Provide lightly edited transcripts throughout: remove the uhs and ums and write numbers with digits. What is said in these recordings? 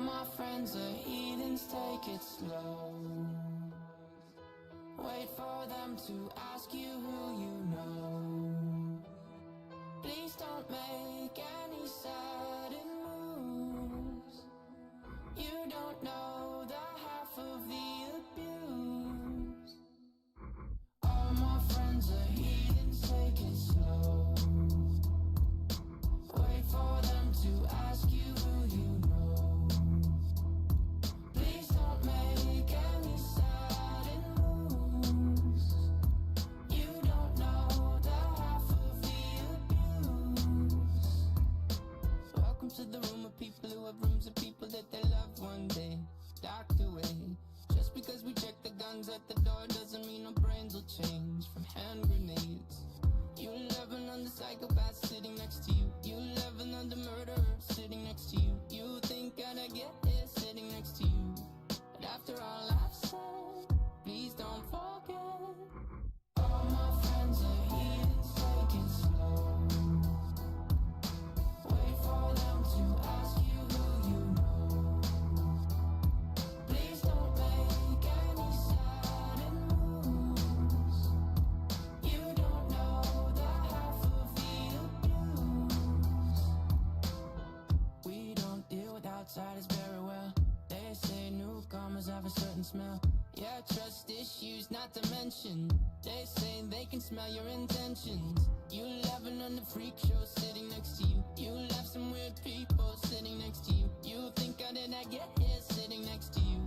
my friends are heathens, take it slow. Wait for them to ask you who you know. Please don't make any sudden moves. You don't know the half of the abuse. All my friends are heathens, take it slow. Wait for them to ask you who you know. Please don't make any sudden moves. You don't know the half of the abuse. Welcome to the room of people who have rooms of people that they loved one day docked away. Just because we check the guns at the door doesn't mean our brains will change from hand grenades. You love another psychopath sitting next to you. You love another murderer sitting next to you. You think I'd get here sitting next to you. But after all I've said, please don't forget. All my friends are heathens, take it slow. Wait for them to ask you who you know. Please don't make any sudden moves. You don't know the half of the abuse. We don't deal with outsiders very well. They say newcomers have a certain smell. Yeah, trust issues not to mention. They say they can smell your intentions. You laughing on the freak show sitting next to you. You laugh some weird people sitting next to you. You think I did not get here sitting next to you.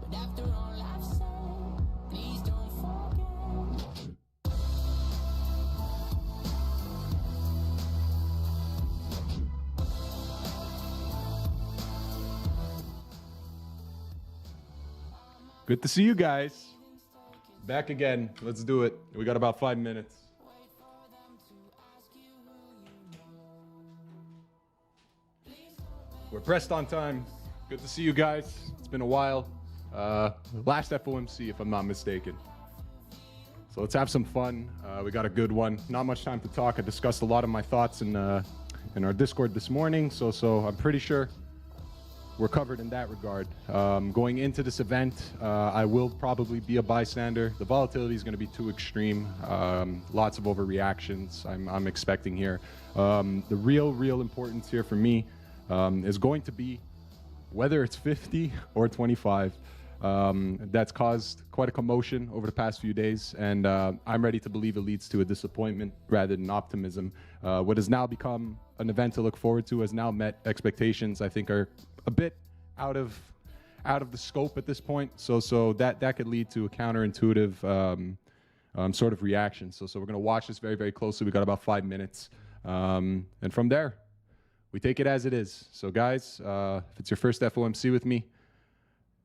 But after all I've said, please don't forget. Good to see you guys. Back again. Let's do it. We got about 5 minutes. We're pressed on time. Good to see you guys. It's been a while. Last FOMC, if I'm not mistaken. So let's have some fun. We got a good one. Not much time to talk. I discussed a lot of my thoughts in our Discord this morning. So I'm pretty sure we're covered in that regard. Going into this event, I will probably be a bystander. The volatility is going to be too extreme. Lots of overreactions I'm expecting here. The real importance here for me is going to be whether it's 50 or 25. That's caused quite a commotion over the past few days, and I'm ready to believe it leads to a disappointment rather than optimism. What has now become an event to look forward to has now met expectations I think are a bit out of the scope at this point. So that could lead to a counterintuitive sort of reaction. So we're gonna watch this very closely. We got about 5 minutes, and from there we take it as it is. So guys, if it's your first FOMC with me,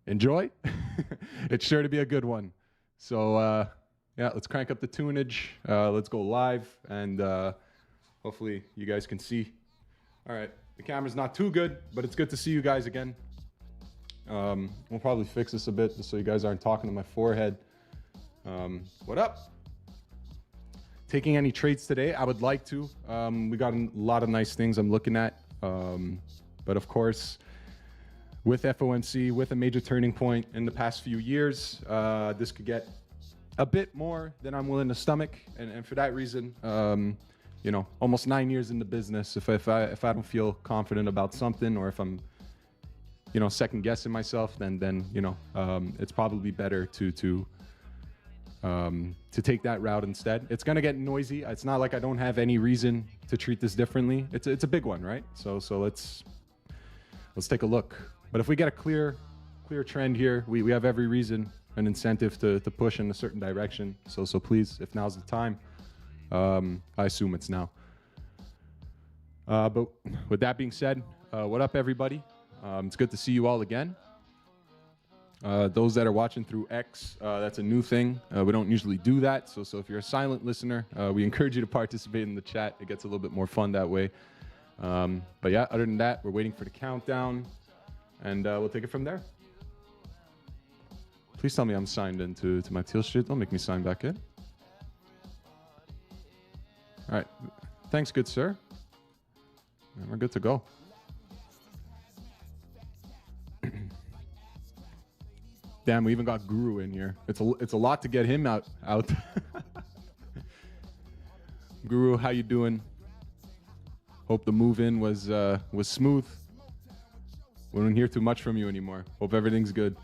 enjoy. It's sure to be a good one. So yeah, let's crank up the tunage. Let's go live, and hopefully you guys can see. All right, the camera's not too good, but it's good to see you guys again. We'll probably fix this a bit just so you guys aren't talking to my forehead. What up? Taking any trades today? I would like to. We got a lot of nice things I'm looking at. But of course, with FOMC, with a major turning point in the past few years, this could get a bit more than I'm willing to stomach. And for that reason, you know, almost 9 years in the business, if I don't feel confident about something, or if I'm, you know, second guessing myself, then you know, it's probably better to take that route instead. It's gonna get noisy. It's not like I don't have any reason to treat this differently. It's a big one, right? So let's take a look. But if we get a clear trend here, we have every reason and incentive to push in a certain direction. So please, if now's the time, I assume it's now. But with that being said, what up everybody? It's good to see you all again. Those that are watching through X, that's a new thing. We don't usually do that. So if you're a silent listener, we encourage you to participate in the chat. It gets a little bit more fun that way. But yeah, other than that, we're waiting for the countdown, and we'll take it from there. Please tell me I'm signed into my teal sheet. Don't make me sign back in. All right. Thanks, good sir. And we're good to go. Damn, we even got Guru in here. It's a lot to get him out. Guru, how you doing? Hope the move in was smooth. We don't hear too much from you anymore. Hope everything's good.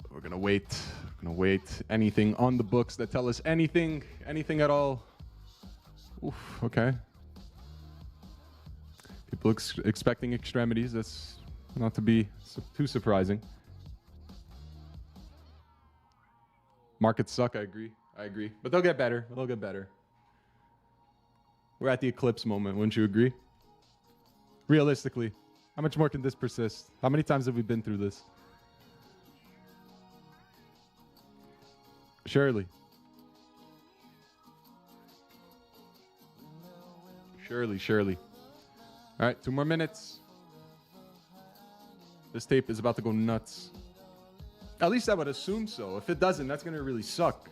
We're gonna wait. Anything on the books that tell us anything at all? Oof, okay. People expecting extremities. That's not to be too surprising. Markets suck. I agree. But they'll get better. We're at the eclipse moment. Wouldn't you agree? Realistically, how much more can this persist? How many times have we been through this? Surely. All right, 2 more minutes. This tape is about to go nuts. At least I would assume so. If it doesn't, that's going to really suck.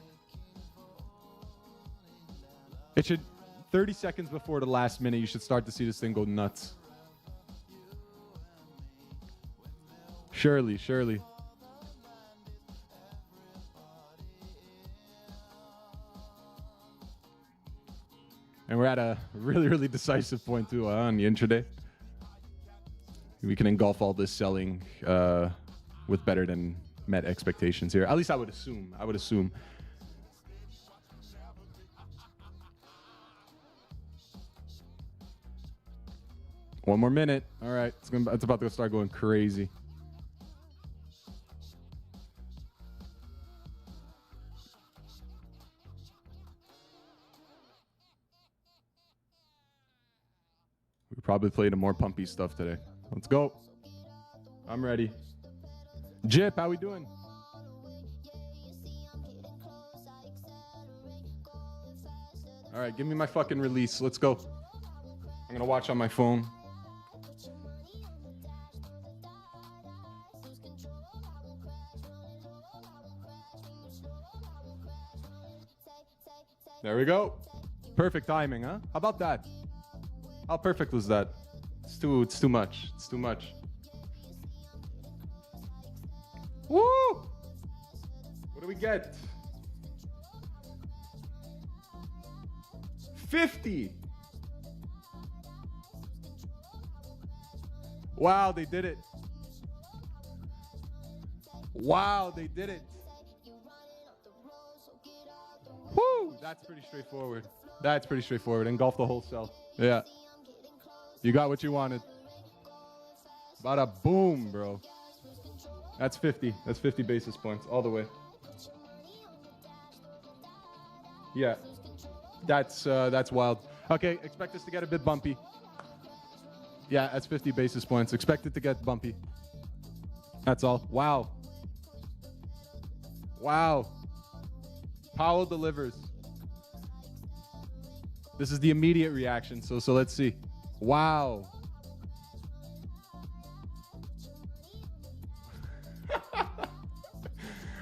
It should, 30 seconds before the last minute, you should start to see this thing go nuts. Surely. And we're at a really decisive point too on the intraday. We can engulf all this selling with better than met expectations here. At least I would assume. One more minute. All right, it's about to start going crazy. We probably played a more pumpy stuff today. Let's go. I'm ready. Jip, how we doing? All right, give me my fucking release. Let's go. I'm gonna watch on my phone. There we go. Perfect timing, huh? How about that? How perfect was that? It's too much. Woo! What do we get? 50. Wow, they did it. Woo! That's pretty straightforward. Engulf the whole cell. Yeah. You got what you wanted. Bada boom, bro. That's 50. That's 50 basis points all the way. Yeah. That's wild. Okay, expect this to get a bit bumpy. Yeah, that's 50 basis points. Expect it to get bumpy. That's all. Wow. Powell delivers. This is the immediate reaction, so let's see. Wow.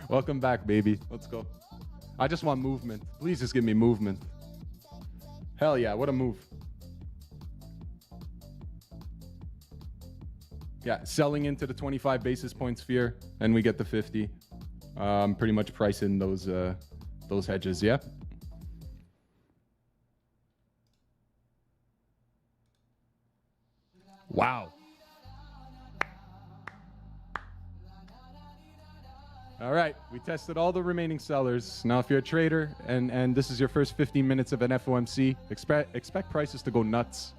Welcome back, baby. Let's go. I just want movement. Please just give me movement. Hell yeah, what a move. Yeah, selling into the 25 basis point sphere, and we get the 50. Pretty much price in those hedges, yeah? Wow. All right, we tested all the remaining sellers. Now, if you're a trader and this is your first 15 minutes of an FOMC, expect prices to go nuts.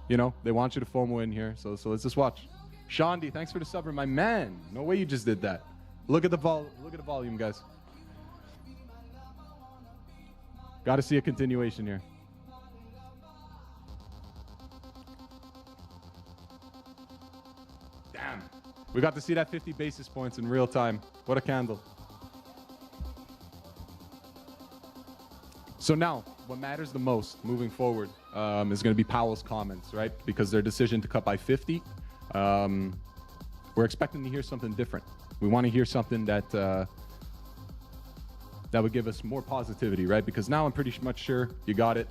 You know, they want you to FOMO in here, so let's just watch. Shandi, thanks for the sub, my man. No way you just did that. Look at the volume, guys. Got to see a continuation here. Damn. We got to see that 50 basis points in real time. What a candle. So now, what matters the most moving forward is going to be Powell's comments, right? Because their decision to cut by 50, we're expecting to hear something different. We want to hear something that would give us more positivity, right? Because now I'm pretty much sure you got it.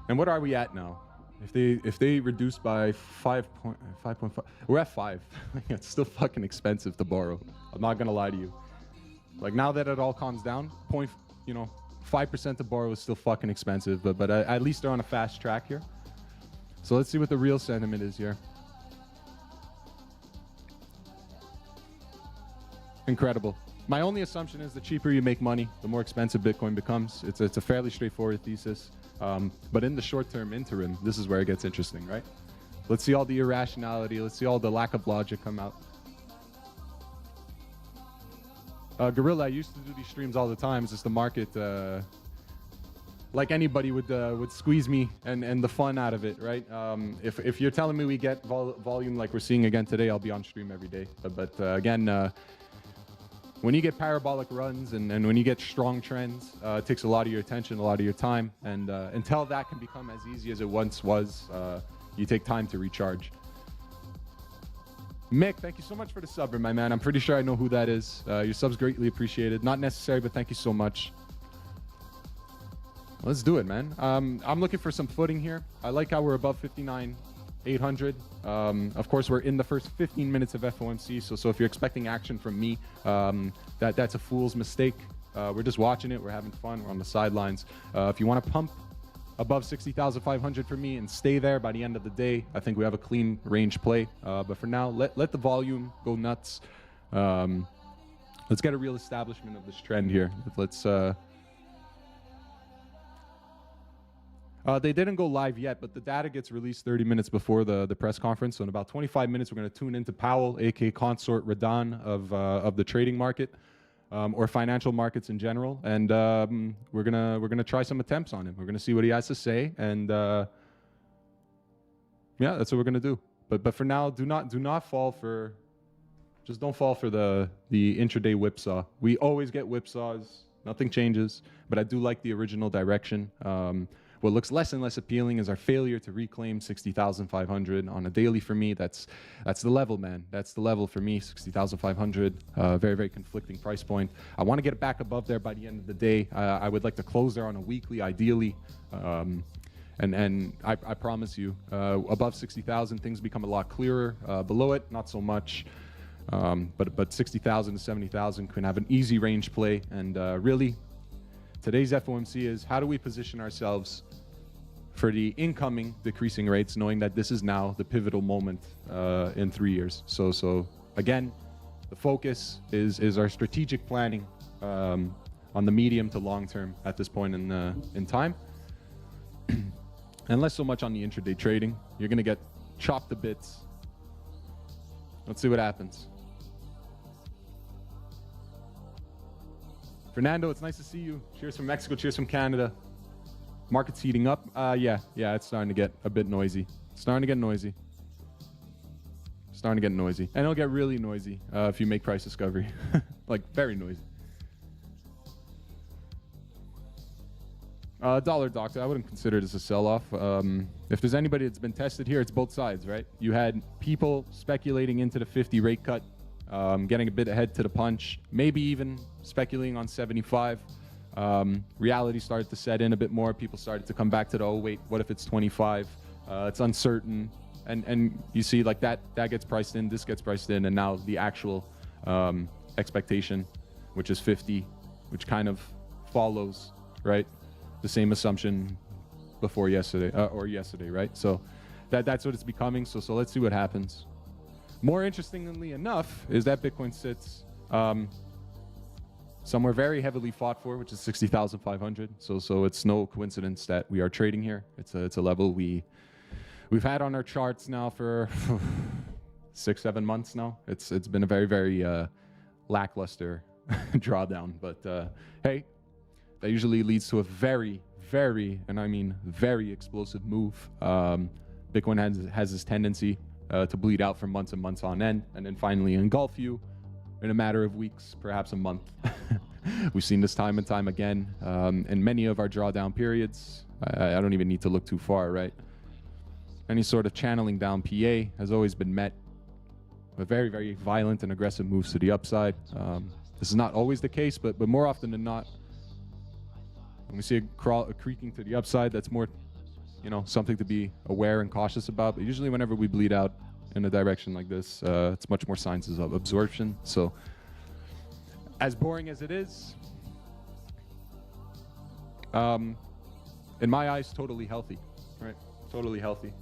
And what are we at now? If they reduce by 5.5, we're at 5. It's still fucking expensive to borrow. I'm not gonna lie to you. Like now that it all calms down, 5% to borrow is still fucking expensive, but at least they're on a fast track here. So let's see what the real sentiment is here. Incredible. My only assumption is the cheaper you make money, the more expensive Bitcoin becomes. It's a fairly straightforward thesis. But in the short-term interim, this is where it gets interesting, right? Let's see all the irrationality. Let's see all the lack of logic come out. Gorilla, I used to do these streams all the time. It's just the market, like anybody would squeeze me and the fun out of it, right? If you're telling me we get volume like we're seeing again today, I'll be on stream every day. But again, when you get parabolic runs and when you get strong trends, it takes a lot of your attention, a lot of your time. And until that can become as easy as it once was, you take time to recharge. Mick, thank you so much for the sub, my man. I'm pretty sure I know who that is. Your sub's greatly appreciated. Not necessary, but thank you so much. Let's do it, man. I'm looking for some footing here. I like how we're above 59,800. Of course, we're in the first 15 minutes of FOMC, so if you're expecting action from me, that's a fool's mistake. We're just watching it. We're having fun. We're on the sidelines. If you want to pump above 60,500 for me and stay there by the end of the day, I think we have a clean range play. But for now, let the volume go nuts. Let's get a real establishment of this trend here. They didn't go live yet, but the data gets released 30 minutes before the press conference. So in about 25 minutes, we're going to tune into Powell, aka Consort Radan of the trading market, or financial markets in general, and we're gonna try some attempts on him. We're gonna see what he has to say, and yeah, that's what we're gonna do. But for now, do not fall for, just don't fall for the intraday whipsaw. We always get whipsaws. Nothing changes, but I do like the original direction. What looks less and less appealing is our failure to reclaim 60,500 on a daily. For me, that's the level, man. That's the level for me, 60,500. Very, very conflicting price point. I want to get it back above there by the end of the day. I would like to close there on a weekly, ideally. And I promise you, above 60,000, things become a lot clearer. Below it, not so much. But 60,000 to 70,000 can have an easy range play. And really, today's FOMC is how do we position ourselves for the incoming decreasing rates, knowing that this is now the pivotal moment in 3 years. So again, the focus is our strategic planning on the medium to long term at this point in time, and less so much on the intraday trading. You're gonna get chopped to bits. Let's see what happens. Fernando, it's nice to see you. Cheers from Mexico. Cheers from Canada. Market's heating up. Yeah, it's starting to get a bit noisy. Starting to get noisy. And it'll get really noisy if you make price discovery. Like, very noisy. Dollar Doctor, I wouldn't consider this a sell-off. If there's anybody that's been tested here, it's both sides, right? You had people speculating into the 50 rate cut, getting a bit ahead to the punch, maybe even speculating on 75. Reality started to set in a bit more. People started to come back to the, oh wait, what if it's 25? It's uncertain. And you see like that gets priced in, this gets priced in, and now the actual expectation, which is 50, which kind of follows, right? The same assumption before yesterday, or yesterday, right? So that's what it's becoming. So let's see what happens. More interestingly enough is that Bitcoin sits somewhere very heavily fought for, which is 60,500. So it's no coincidence that we are trading here. It's a level we've had on our charts now for 6-7 months now. It's been a very, very lackluster drawdown, but hey, that usually leads to a very, very, and I mean very explosive move. Bitcoin has this tendency to bleed out for months and months on end, and then finally engulf you in a matter of weeks, perhaps a month. We've seen this time and time again in many of our drawdown periods. I don't even need to look too far, right? Any sort of channeling down PA has always been met with very, very violent and aggressive moves to the upside. This is not always the case, but more often than not, when we see a creaking to the upside, that's more something to be aware and cautious about. But usually whenever we bleed out in a direction like this, it's much more signs of absorption. So as boring as it is, in my eyes, totally healthy, right? Totally healthy.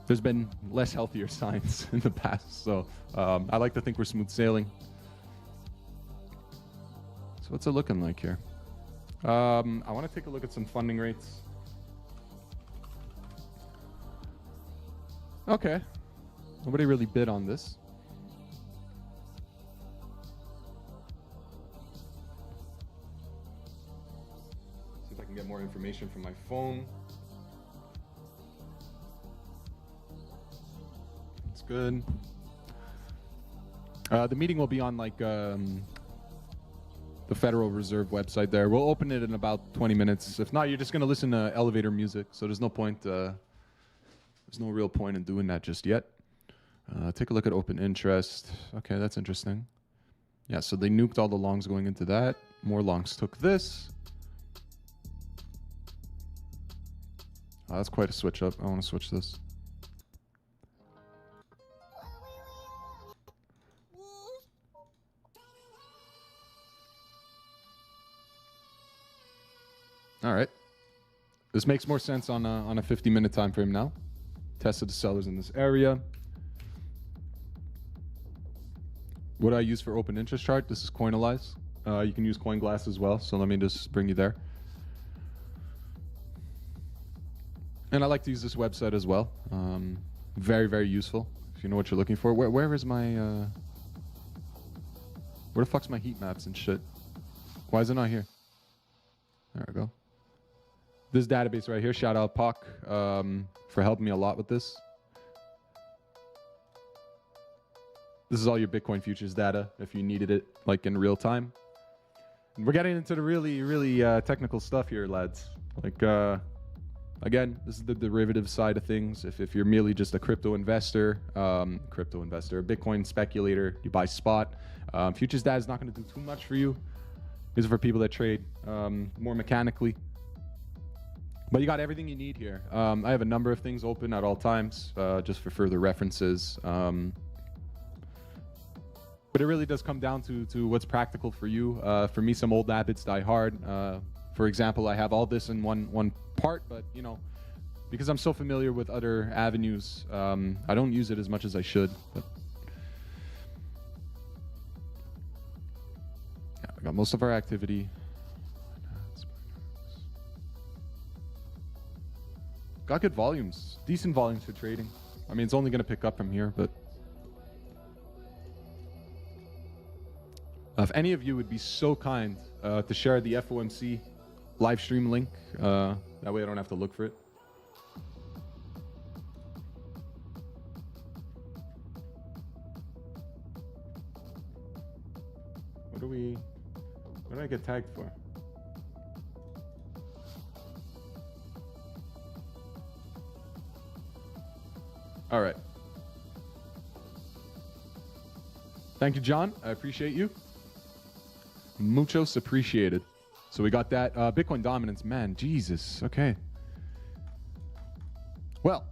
There's been less healthier signs in the past. So I like to think we're smooth sailing. So what's it looking like here? I want to take a look at some funding rates. Okay. Nobody really bid on this. See if I can get more information from my phone. That's good. The meeting will be on the Federal Reserve website there. We'll open it in about 20 minutes. If not, you're just going to listen to elevator music, so there's no point, there's no real point in doing that just yet. Take a look at open interest. Okay, that's interesting. Yeah, so they nuked all the longs going into that. More longs took this. Oh, that's quite a switch up. I want to switch this. All right. This makes more sense on a 50-minute time frame now. Tested the sellers in this area. What do I use for open interest chart? This is Coinalyze. You can use CoinGlass as well, so let me just bring you there. And I like to use this website as well. Very, very useful if you know what you're looking for. Where is my... where the fuck's my heat maps and shit? Why is it not here? There we go. This database right here, shout out Pak for helping me a lot with this. This is all your Bitcoin futures data if you needed it like in real time. And we're getting into the really, really technical stuff here, lads. Like, again, this is the derivative side of things. If you're merely just a crypto investor, a Bitcoin speculator, you buy spot. Futures data is not going to do too much for you. These are for people that trade more mechanically. But you got everything you need here. I have a number of things open at all times, just for further references. But it really does come down to what's practical for you. For me, some old habits die hard. For example, I have all this in one part, but because I'm so familiar with other avenues, I don't use it as much as I should. But yeah, I got most of our activity. Got good volumes, decent volumes for trading. I mean, it's only going to pick up from here, but if any of you would be so kind to share the FOMC live stream link, that way I don't have to look for it. What do I get tagged for? All right. Thank you, John. I appreciate you. Muchos appreciated. So we got that. Bitcoin dominance. Man, Jesus. Okay. Well.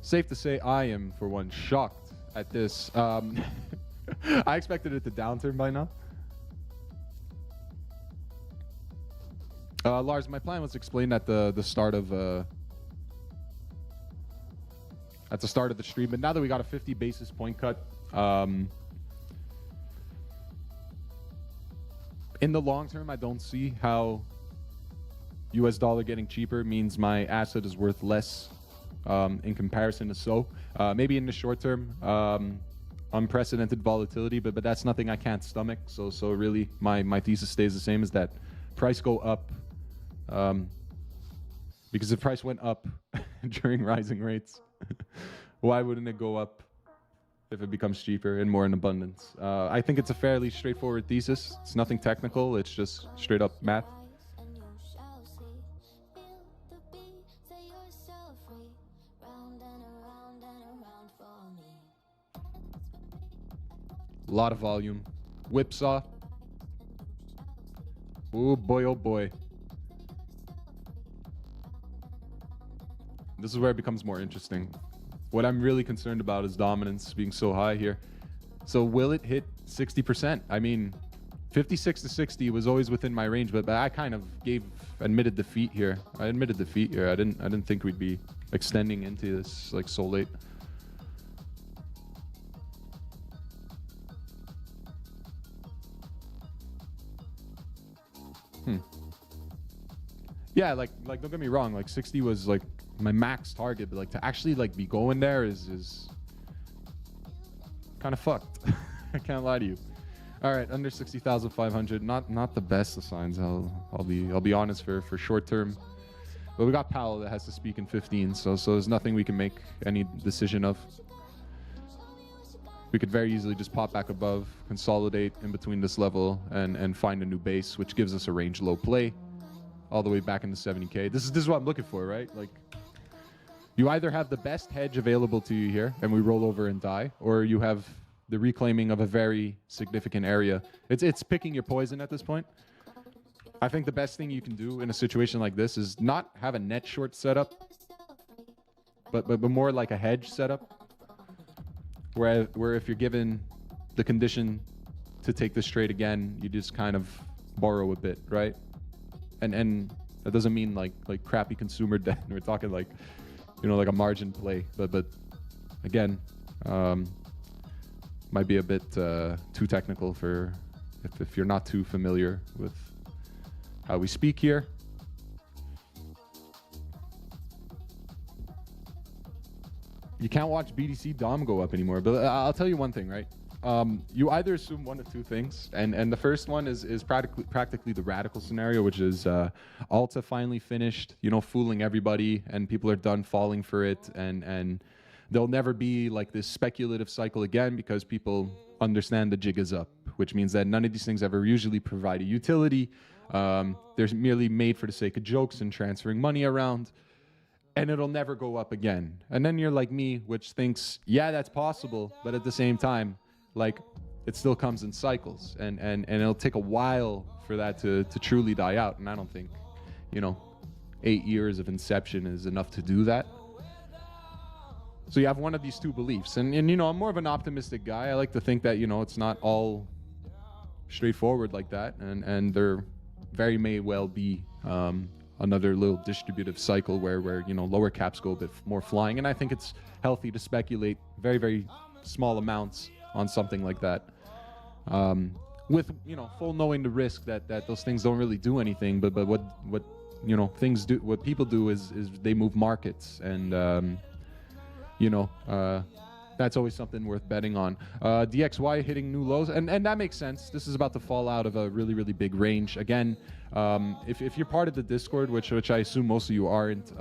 Safe to say I am, for one, shocked at this. I expected it to downturn by now. Lars, my plan was explained at the start of the stream, but now that we got a 50 basis point cut, in the long term, I don't see how US dollar getting cheaper means my asset is worth less in comparison to so. Maybe in the short term, unprecedented volatility, but that's nothing I can't stomach. So really, my thesis stays the same: is that price go up. Because if price went up during rising rates, why wouldn't it go up if it becomes cheaper and more in abundance? I think it's a fairly straightforward thesis. It's nothing technical. It's just straight up math. A lot of volume. Whipsaw. Oh boy, oh boy. This is where it becomes more interesting. What I'm really concerned about is dominance being so high here. So will it hit 60%? I mean, 56 to 60 was always within my range, but I kind of admitted defeat here. I admitted defeat here. I didn't think we'd be extending into this like so late. Yeah, like don't get me wrong, like 60 was like my max target, but like to actually like be going there is kind of fucked. I can't lie to you. All right, under 60,500, not the best of signs. I'll be honest for short term. But we got Powell that has to speak in 15, so there's nothing we can make any decision of. We could very easily just pop back above, consolidate in between this level, and find a new base, which gives us a range low play all the way back into 70K. This is what I'm looking for, right? Like, you either have the best hedge available to you here, and we roll over and die, or you have the reclaiming of a very significant area. It's picking your poison at this point. I think the best thing you can do in a situation like this is not have a net short setup, but more like a hedge setup, where if you're given the condition to take this trade again, you just kind of borrow a bit, right? And that doesn't mean like crappy consumer debt. We're talking like, you know, like a margin play. But again, might be a bit too technical for if you're not too familiar with how we speak here. You can't watch BTC Dom go up anymore. But I'll tell you one thing, right? You either assume one of two things, and the first one is practically the radical scenario, which is Alta finally finished, you know, fooling everybody, and people are done falling for it, and there'll never be like this speculative cycle again because people understand the jig is up, which means that none of these things ever usually provide a utility. They're merely made for the sake of jokes and transferring money around. And it'll never go up again. And then you're like me, which thinks, yeah, that's possible, but at the same time, like, it still comes in cycles, and it'll take a while for that to truly die out. And I don't think, you know, 8 years of inception is enough to do that. So you have one of these two beliefs, and you know, I'm more of an optimistic guy. I like to think that, you know, it's not all straightforward like that, and there very may well be another little distributive cycle where you know, lower caps go a bit more flying, and I think it's healthy to speculate very, very small amounts on something like that, with, you know, full knowing the risk that those things don't really do anything, but what you know, things do, what people do is they move markets, and you know, that's always something worth betting on. DXY hitting new lows, and that makes sense. This is about to fall out of a really, really big range. Again, if you're part of the Discord, which I assume most of you aren't,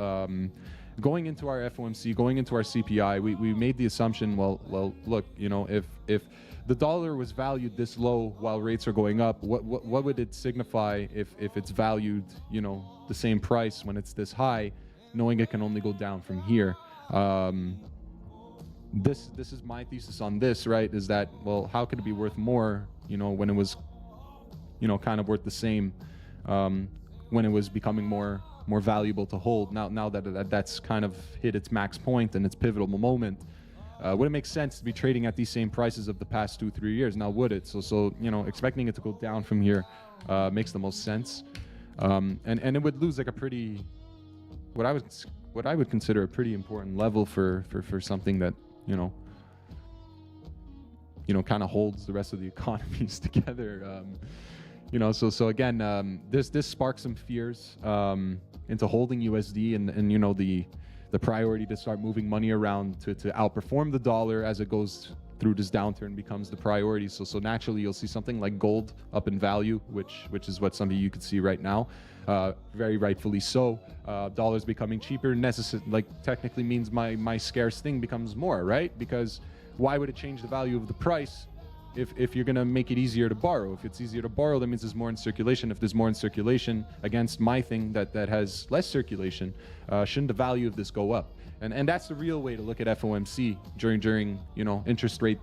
going into our FOMC, going into our CPI, we made the assumption, well, look, you know, if the dollar was valued this low while rates are going up, what would it signify if it's valued, you know, the same price when it's this high, knowing it can only go down from here? This is my thesis on this, right? Is that, well, how could it be worth more, you know, when it was, you know, kind of worth the same, when it was becoming more valuable to hold? Now that that's kind of hit its max point and its pivotal moment, would it make sense to be trading at these same prices of the past 2-3 years? Now, would it? So you know, expecting it to go down from here makes the most sense, and it would lose like a pretty, what I would consider a pretty important level for something that, you know, kind of holds the rest of the economies together. You know, so again, this sparks some fears into holding USD, and you know, the priority to start moving money around to outperform the dollar as it goes through this downturn becomes the priority. So naturally, you'll see something like gold up in value, which is what some of you could see right now, very rightfully so. Dollars becoming cheaper technically means my scarce thing becomes more, right? Because why would it change the value of the price if you're going to make it easier to borrow? If it's easier to borrow, that means there's more in circulation. If there's more in circulation against my thing that has less circulation, shouldn't the value of this go up? And that's the real way to look at FOMC during you know, interest rate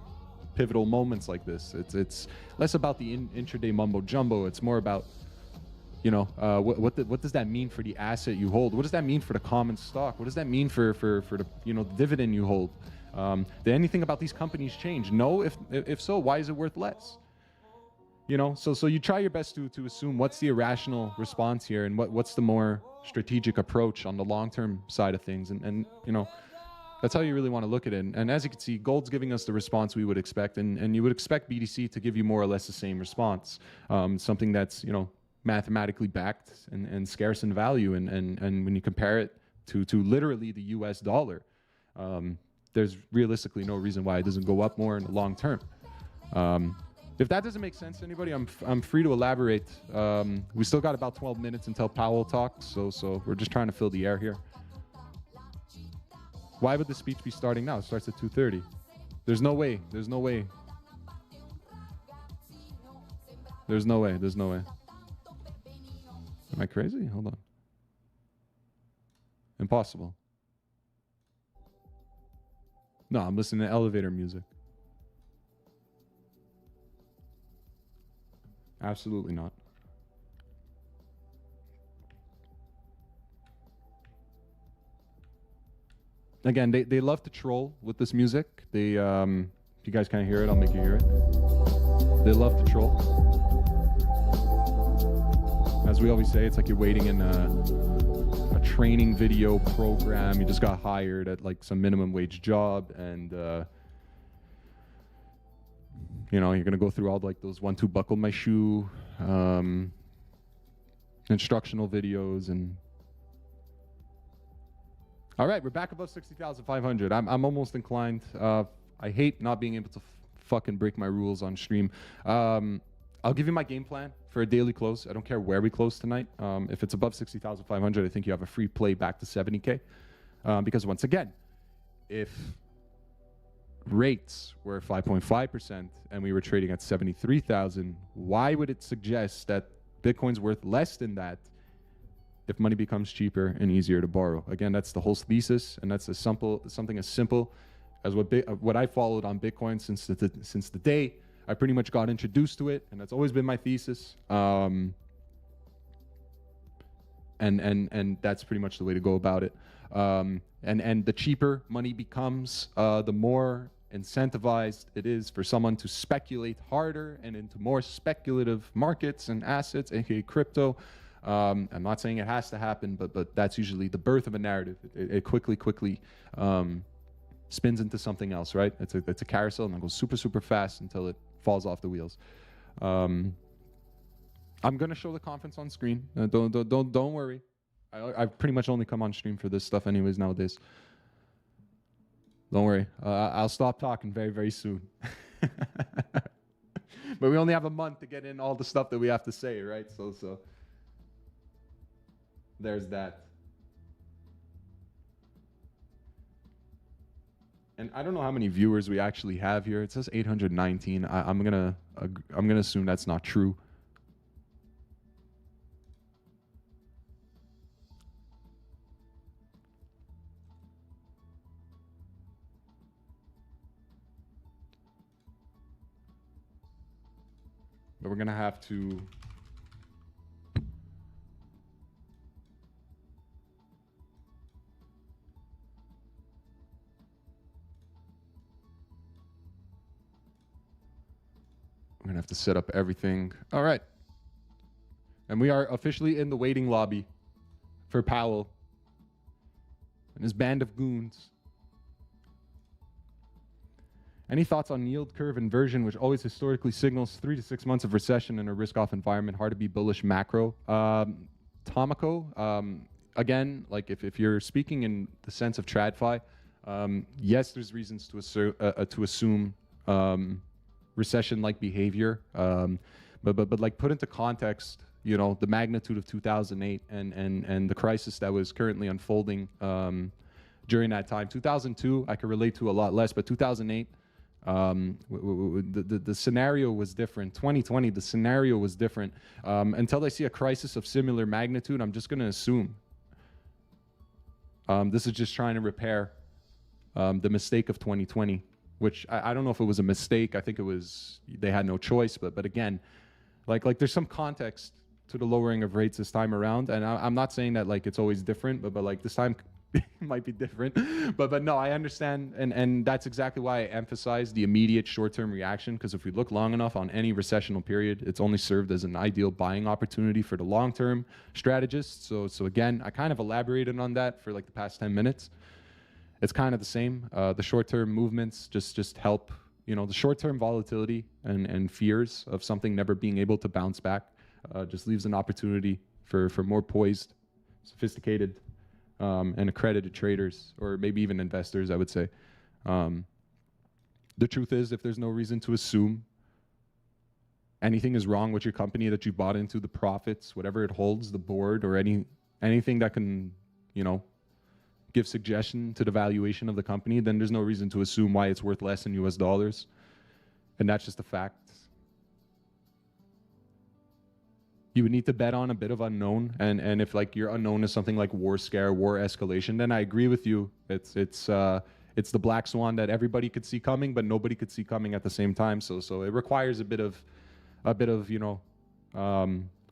pivotal moments like this. It's less about the intraday mumbo jumbo. It's more about What does that mean for the asset you hold? What does that mean for the common stock? What does that mean for the the dividend you hold? Did anything about these companies change? No. If so, why is it worth less? So you try your best to assume what's the irrational response here, and what's the more strategic approach on the long-term side of things, and that's how you really want to look at it. And as you can see, gold's giving us the response we would expect, and you would expect BTC to give you more or less the same response, something that's mathematically backed and scarce in value, and when you compare it to literally the US dollar, there's realistically no reason why it doesn't go up more in the long term. If that doesn't make sense to anybody, I'm free to elaborate. We still got about 12 minutes until Powell talks, so we're just trying to fill the air here. Why would the speech be starting now? It starts at 2:30. There's no way. There's no way. There's no way. There's no way. Am I crazy? Hold on. Impossible. No, I'm listening to elevator music. Absolutely not. Again, they love to troll with this music. If you guys can't hear it, I'll make you hear it. They love to troll. As we always say, it's like you're waiting in a training video program. You just got hired at like some minimum wage job, and you're gonna go through all like those 1, 2 buckle my shoe instructional videos. And all right, we're back above 60,500. I'm almost inclined. I hate not being able to fucking break my rules on stream. I'll give you my game plan for a daily close. I don't care where we close tonight. If it's above 60,500, I think you have a free play back to 70K. Because once again, if rates were 5.5% and we were trading at 73,000, why would it suggest that Bitcoin's worth less than that if money becomes cheaper and easier to borrow? Again, that's the whole thesis, and that's something as simple as what I followed on Bitcoin since the day I pretty much got introduced to it, and that's always been my thesis. And that's pretty much the way to go about it. And the cheaper money becomes, the more incentivized it is for someone to speculate harder and into more speculative markets and assets, aka crypto. I'm not saying it has to happen, but that's usually the birth of a narrative. It quickly spins into something else, right? It's a carousel, and it goes super fast until it falls off the wheels. I'm gonna show the conference on screen. Don't worry. I pretty much only come on stream for this stuff anyways nowadays. Don't worry. I'll stop talking very soon. But we only have a month to get in all the stuff that we have to say, right? So there's that. And I don't know how many viewers we actually have here. It says 819. I'm gonna assume that's not true. But we're gonna have to set up everything. All right. And we are officially in the waiting lobby for Powell and his band of goons. Any thoughts on yield curve inversion, which always historically signals 3 to 6 months of recession in a risk-off environment? Hard to be bullish macro. Tomiko, again, like if you're speaking in the sense of TradFi, yes, there's reasons to assume recession-like behavior, but like put into context, the magnitude of 2008 and the crisis that was currently unfolding during that time. 2002, I could relate to a lot less, but 2008. The scenario was different. 2020, the scenario was different. Until I see a crisis of similar magnitude, I'm just going to assume this is just trying to repair the mistake of 2020, which I don't know if it was a mistake. I think it was they had no choice. But again, like there's some context to the lowering of rates this time around. And I'm not saying that like it's always different, but like this time it might be different. But no, I understand, and that's exactly why I emphasize the immediate short-term reaction, because if we look long enough on any recessional period, it's only served as an ideal buying opportunity for the long-term strategists. So again, I kind of elaborated on that for like the past 10 minutes. It's kind of the same. The short-term movements just help, you know, the short-term volatility and fears of something never being able to bounce back just leaves an opportunity for more poised, sophisticated, and accredited traders, or maybe even investors, I would say. The truth is, if there's no reason to assume anything is wrong with your company that you bought into, the profits, whatever it holds, the board, or anything that can, you know, give suggestion to the valuation of the company, then there's no reason to assume why it's worth less in US dollars. And that's just a fact. You would need to bet on a bit of unknown, and if like your unknown is something like war scare, war escalation, then I agree with you. It's the black swan that everybody could see coming, but nobody could see coming at the same time. So it requires a bit of you know,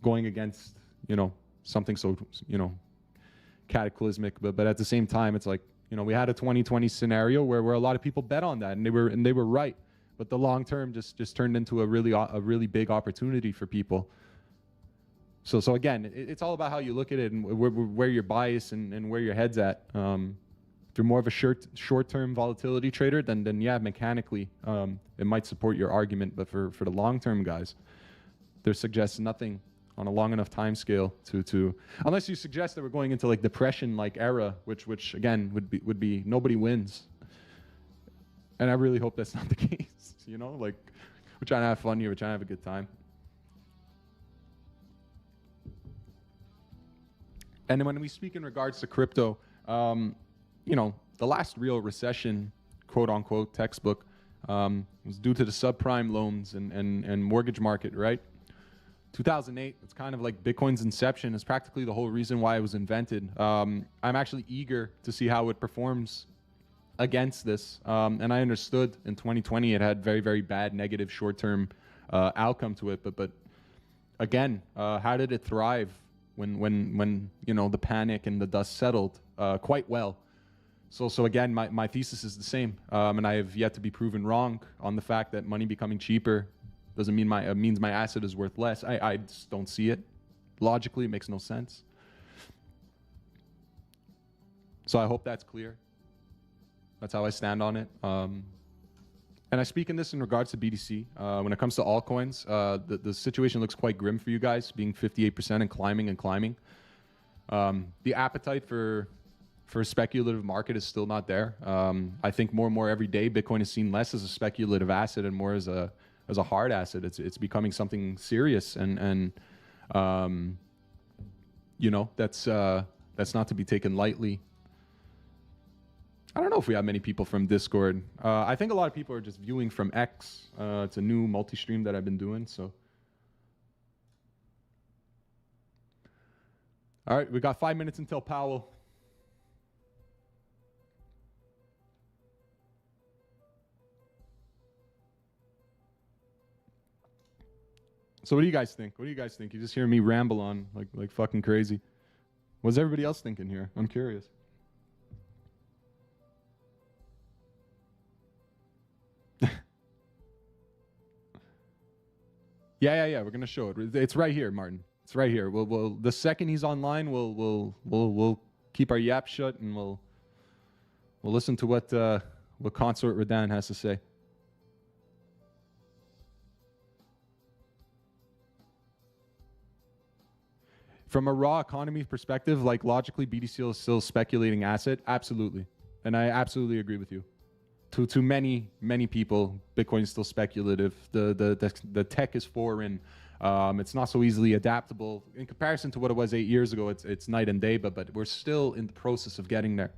going against, you know, something so, you know, cataclysmic. But at the same time, it's like, you know, we had a 2020 scenario where a lot of people bet on that, and they were right. But the long term just turned into a really big opportunity for people. So again, it's all about how you look at it and where your bias and where your head's at. If you're more of a short-term volatility trader, then yeah, mechanically, it might support your argument. But for the long-term guys, there suggests nothing on a long enough time scale to unless you suggest that we're going into like depression-like era, which again would be nobody wins. And I really hope that's not the case. You know, like we're trying to have fun here, we're trying to have a good time. And then when we speak in regards to crypto, you know, the last real recession, quote unquote, textbook, was due to the subprime loans and mortgage market, right? 2008, it's kind of like Bitcoin's inception. Is practically the whole reason why it was invented. I'm actually eager to see how it performs against this. And I understood in 2020 it had very, very bad negative short-term outcome to it. But again, how did it thrive when you know, the panic and the dust settled? Quite well. So again, my thesis is the same, and I have yet to be proven wrong on the fact that money becoming cheaper doesn't mean means my asset is worth less. I just don't see it. Logically, it makes no sense. So I hope that's clear. That's how I stand on it. And I speak in this in regards to BTC. When it comes to altcoins, the situation looks quite grim for you guys, being 58% and climbing. The appetite for a speculative market is still not there. I think more and more every day, Bitcoin is seen less as a speculative asset and more as a hard asset. It's becoming something serious, and you know, that's not to be taken lightly. I don't know if we have many people from Discord. I think a lot of people are just viewing from X. It's a new multi-stream that I've been doing, so. All right, we got 5 minutes until Powell. So what do you guys think? What do you guys think? You just hear me ramble on like fucking crazy. What's everybody else thinking here? I'm curious. Yeah. We're gonna show it. It's right here, Martin. It's right here. We'll the second he's online, we'll keep our yap shut and we'll listen to what Consort Radan has to say. From a raw economy perspective, like logically, BTC is still a speculating asset. Absolutely, and I absolutely agree with you. To many people, Bitcoin is still speculative. The tech is foreign. It's not so easily adaptable in comparison to what it was 8 years ago. It's night and day, but we're still in the process of getting there.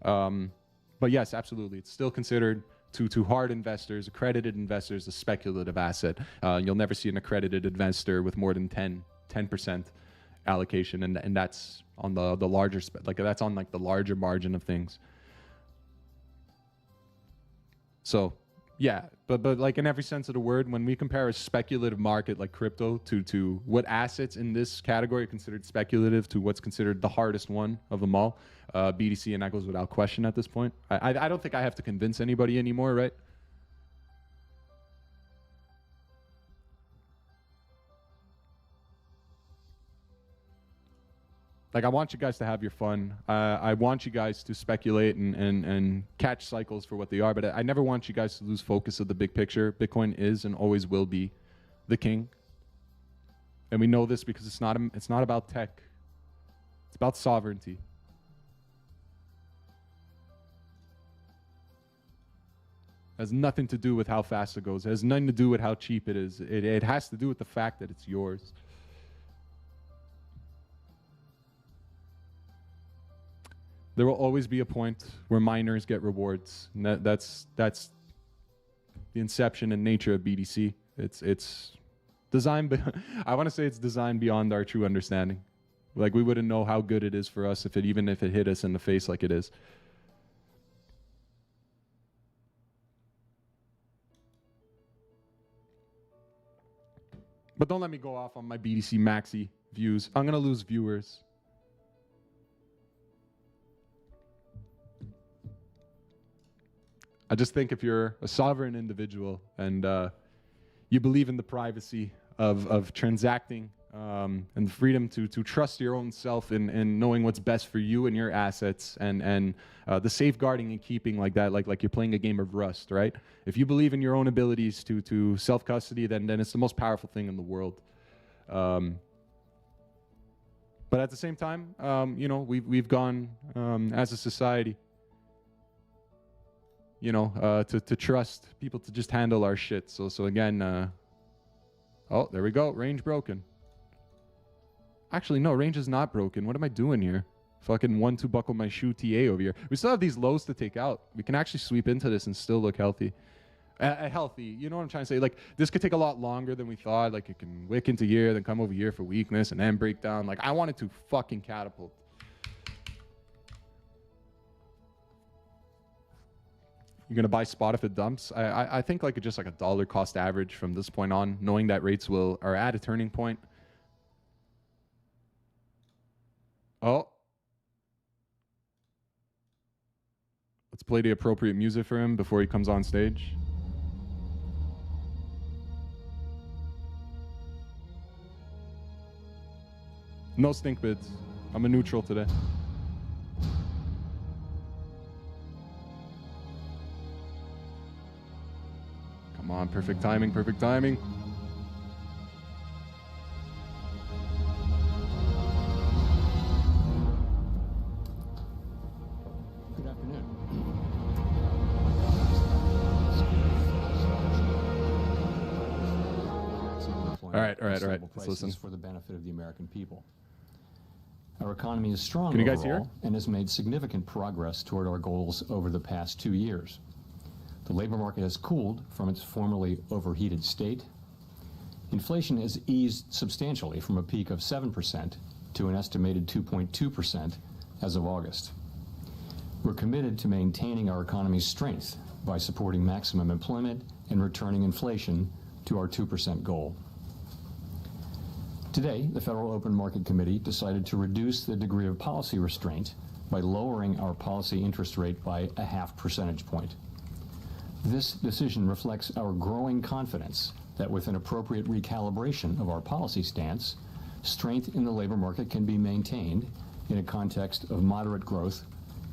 But yes, absolutely, it's still considered to hard investors, accredited investors, a speculative asset. You'll never see an accredited investor with more than 10% allocation, and that's on the larger that's on like the larger margin of things. So Yeah, but like in every sense of the word, when we compare a speculative market like crypto to what assets in this category are considered speculative to what's considered the hardest one of them all, BTC, and that goes without question at this point. I don't think I have to convince anybody anymore, right? Like, I want you guys to have your fun. I want you guys to speculate and catch cycles for what they are, but I never want you guys to lose focus of the big picture. Bitcoin is and always will be the king. And we know this because it's not about tech. It's about sovereignty. It has nothing to do with how fast it goes. It has nothing to do with how cheap it is. It has to do with the fact that it's yours. There will always be a point where miners get rewards. And that's the inception and nature of BTC. It's designed, I want to say it's designed beyond our true understanding. Like, we wouldn't know how good it is for us even if it hit us in the face like it is. But don't let me go off on my BTC maxi views. I'm going to lose viewers. I just think if you're a sovereign individual and you believe in the privacy of transacting and the freedom to trust your own self in knowing what's best for you and your assets and the safeguarding and keeping like that, like you're playing a game of Rust, right? If you believe in your own abilities to self-custody, then it's the most powerful thing in the world. But at the same time, you know, we've gone as a society, you know, to trust people to just handle our shit. So again, oh, there we go. Range broken. Actually, no, range is not broken. What am I doing here? Fucking 1-2 buckle my shoe TA over here. We still have these lows to take out. We can actually sweep into this and still look healthy. Healthy, you know what I'm trying to say? Like, this could take a lot longer than we thought. Like, it can wick into here, then come over here for weakness, and then break down. Like, I wanted to fucking catapult. You're gonna buy spot if it dumps. I think like just like a dollar cost average from this point on, knowing that rates are at a turning point. Oh, let's play the appropriate music for him before he comes on stage. No stink bids. I'm a neutral today. Come on, perfect timing, perfect timing. Good afternoon. All right. Let's listen. For the benefit of the American people. Our economy is strong Can you guys overall hear? and has made significant progress toward our goals over the past 2 years. The labor market has cooled from its formerly overheated state. Inflation has eased substantially from a peak of 7% to an estimated 2.2% as of August. We're committed to maintaining our economy's strength by supporting maximum employment and returning inflation to our 2% goal. Today, the Federal Open Market Committee decided to reduce the degree of policy restraint by lowering our policy interest rate by a half percentage point. This decision reflects our growing confidence that with an appropriate recalibration of our policy stance, strength in the labor market can be maintained in a context of moderate growth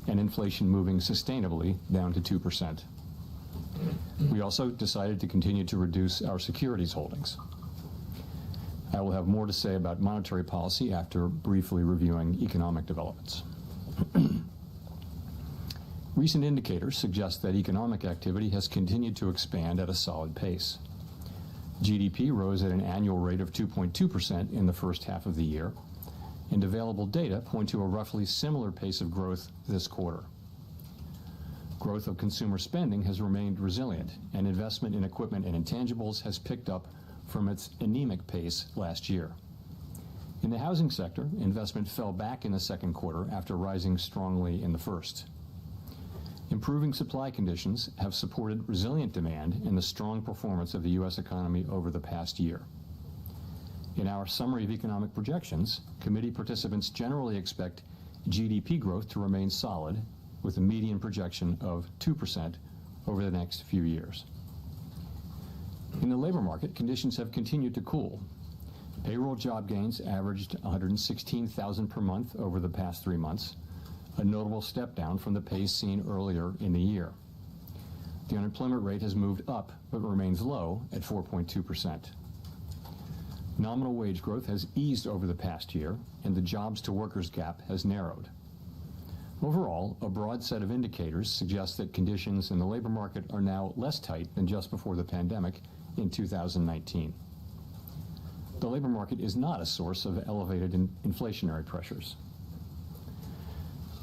and inflation moving sustainably down to 2%. We also decided to continue to reduce our securities holdings. I will have more to say about monetary policy after briefly reviewing economic developments. Recent indicators suggest that economic activity has continued to expand at a solid pace. GDP rose at an annual rate of 2.2% in the first half of the year, and available data point to a roughly similar pace of growth this quarter. Growth of consumer spending has remained resilient, and investment in equipment and intangibles has picked up from its anemic pace last year. In the housing sector, investment fell back in the second quarter after rising strongly in the first. Improving supply conditions have supported resilient demand and the strong performance of the U.S. economy over the past year. In our summary of economic projections, committee participants generally expect GDP growth to remain solid, with a median projection of 2% over the next few years. In the labor market, conditions have continued to cool. Payroll job gains averaged 116,000 per month over the past 3 months, a notable step down from the pace seen earlier in the year. The unemployment rate has moved up but remains low at 4.2%. Nominal wage growth has eased over the past year, and the jobs-to-workers gap has narrowed. Overall, a broad set of indicators suggest that conditions in the labor market are now less tight than just before the pandemic in 2019. The labor market is not a source of elevated inflationary pressures.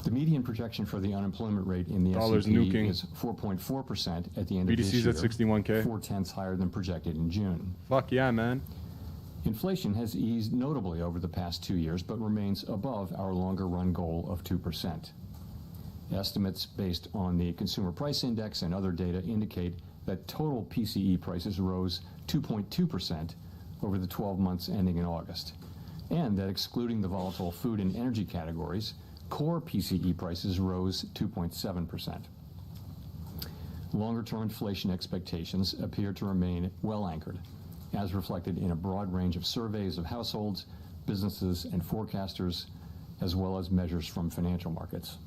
The median projection for the unemployment rate in the Dollars S&P nuking. is 4.4% at the end of this BDC's year, at 61K. 0.4 higher than projected in June. Fuck yeah, man. Inflation has eased notably over the past 2 years, but remains above our longer-run goal of 2%. Estimates based on the Consumer Price Index and other data indicate that total PCE prices rose 2.2% over the 12 months ending in August, and that excluding the volatile food and energy categories, core PCE prices rose 2.7%. Longer-term inflation expectations appear to remain well anchored, as reflected in a broad range of surveys of households, businesses, and forecasters, as well as measures from financial markets.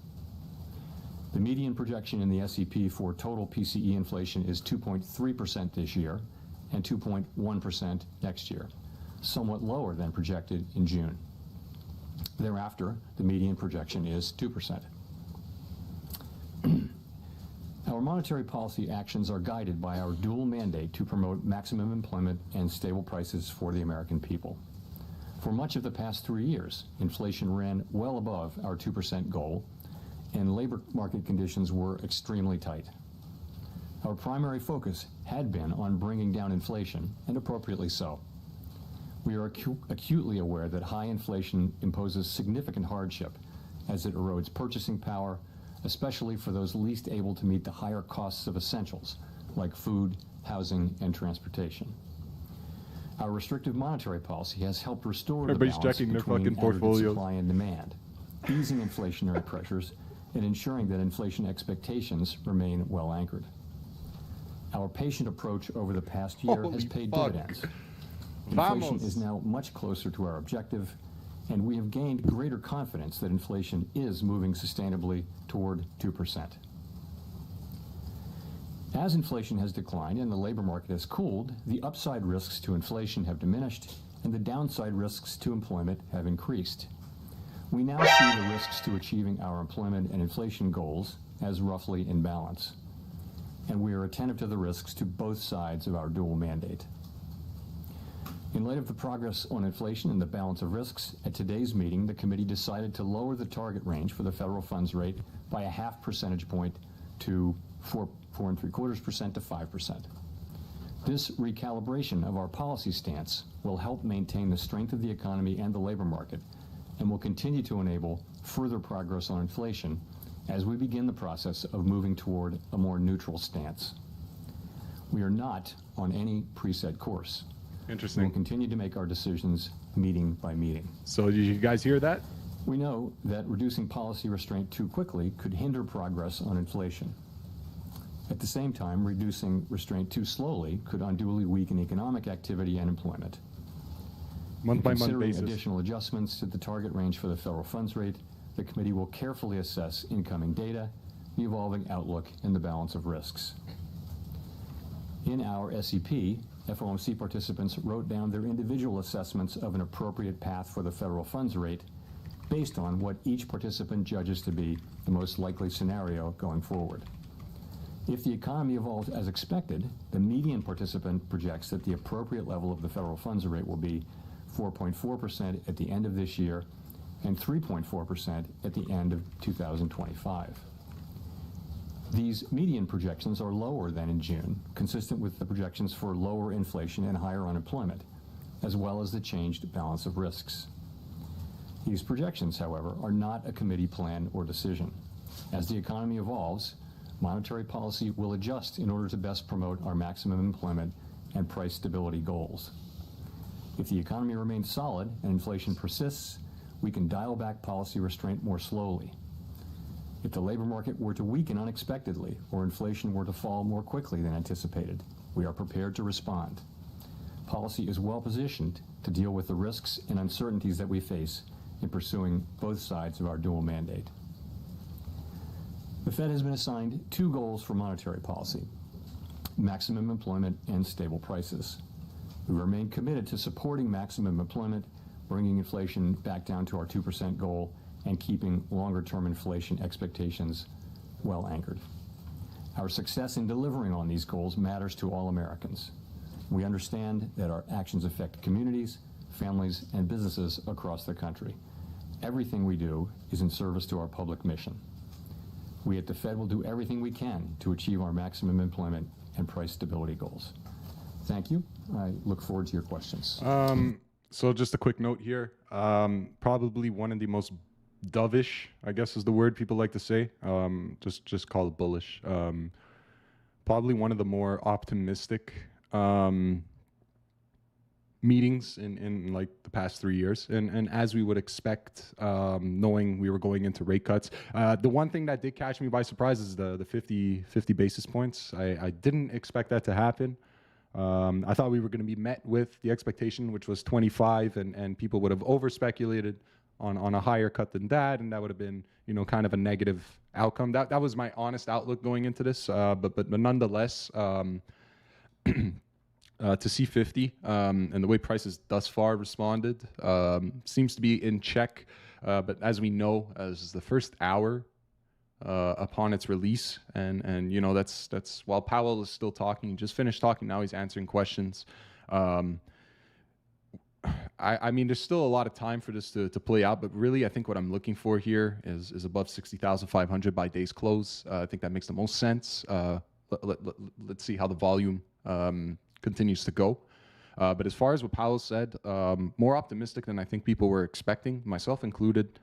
The median projection in the SEP for total PCE inflation is 2.3% this year and 2.1% next year, somewhat lower than projected in June. Thereafter, the median projection is 2%. Our monetary policy actions are guided by our dual mandate to promote maximum employment and stable prices for the American people. For much of the past 3 years, inflation ran well above our 2% goal, and labor market conditions were extremely tight. Our primary focus had been on bringing down inflation, and appropriately so. We are acutely aware that high inflation imposes significant hardship as it erodes purchasing power, especially for those least able to meet the higher costs of essentials like food, housing, and transportation. Our restrictive monetary policy has helped restore Everybody's the balance checking their between fucking aggregate portfolios. supply and demand, easing inflationary pressures and ensuring that inflation expectations remain well anchored. Our patient approach over the past year has Holy paid fuck. dividends. Inflation Vamos. is now much closer to our objective, and we have gained greater confidence that inflation is moving sustainably toward 2%. As inflation has declined and the labor market has cooled, the upside risks to inflation have diminished and the downside risks to employment have increased. We now see the risks to achieving our employment and inflation goals as roughly in balance, and we are attentive to the risks to both sides of our dual mandate. In light of the progress on inflation and the balance of risks, at today's meeting, the committee decided to lower the target range for the federal funds rate by a half percentage point to 4.75% to 5%. This recalibration of our policy stance will help maintain the strength of the economy and the labor market, and will continue to enable further progress on inflation as we begin the process of moving toward a more neutral stance. We are not on any preset course. We will Interesting. continue to make our decisions meeting by meeting. So did you guys hear that? We know that reducing policy restraint too quickly could hinder progress on inflation. At the same time, reducing restraint too slowly could unduly weaken economic activity and employment. Month by month Considering basis. additional adjustments to the target range for the federal funds rate, the committee will carefully assess incoming data, the evolving outlook, and the balance of risks. In our SEP, FOMC participants wrote down their individual assessments of an appropriate path for the federal funds rate based on what each participant judges to be the most likely scenario going forward. If the economy evolves as expected, the median participant projects that the appropriate level of the federal funds rate will be 4.4% at the end of this year and 3.4% at the end of 2025. These median projections are lower than in June, consistent with the projections for lower inflation and higher unemployment, as well as the changed balance of risks. These projections, however, are not a committee plan or decision. As the economy evolves, monetary policy will adjust in order to best promote our maximum employment and price stability goals. If the economy remains solid and inflation persists, we can dial back policy restraint more slowly. If the labor market were to weaken unexpectedly or inflation were to fall more quickly than anticipated, we are prepared to respond. Policy is well positioned to deal with the risks and uncertainties that we face in pursuing both sides of our dual mandate. The Fed has been assigned two goals for monetary policy: maximum employment and stable prices. We remain committed to supporting maximum employment, bringing inflation back down to our 2% goal, and keeping longer-term inflation expectations well anchored. Our success in delivering on these goals matters to all Americans. We understand that our actions affect communities, families, and businesses across the country. Everything we do is in service to our public mission. We at the Fed will do everything we can to achieve our maximum employment and price stability goals. Thank you. I look forward to your questions. So just a quick note here. Probably one of the most dovish, I guess is the word people like to say. Just call it bullish. Probably one of the more optimistic meetings in like the past 3 years. And as we would expect, knowing we were going into rate cuts. The one thing that did catch me by surprise is the 50 basis points. I didn't expect that to happen. I thought we were going to be met with the expectation, which was 25, and people would have over-speculated on a higher cut than that, and that would have been, kind of a negative outcome. That was my honest outlook going into this, but nonetheless, to see 50 and the way prices thus far responded seems to be in check. But as we know, as the first hour upon its release, and that's while Powell is still talking, he just finished talking, now he's answering questions. I mean, there's still a lot of time for this to play out, but really I think what I'm looking for here is above 60,500 by day's close. I think that makes the most sense. Let's see how the volume continues to go. But as far as what Powell said, more optimistic than I think people were expecting, myself included.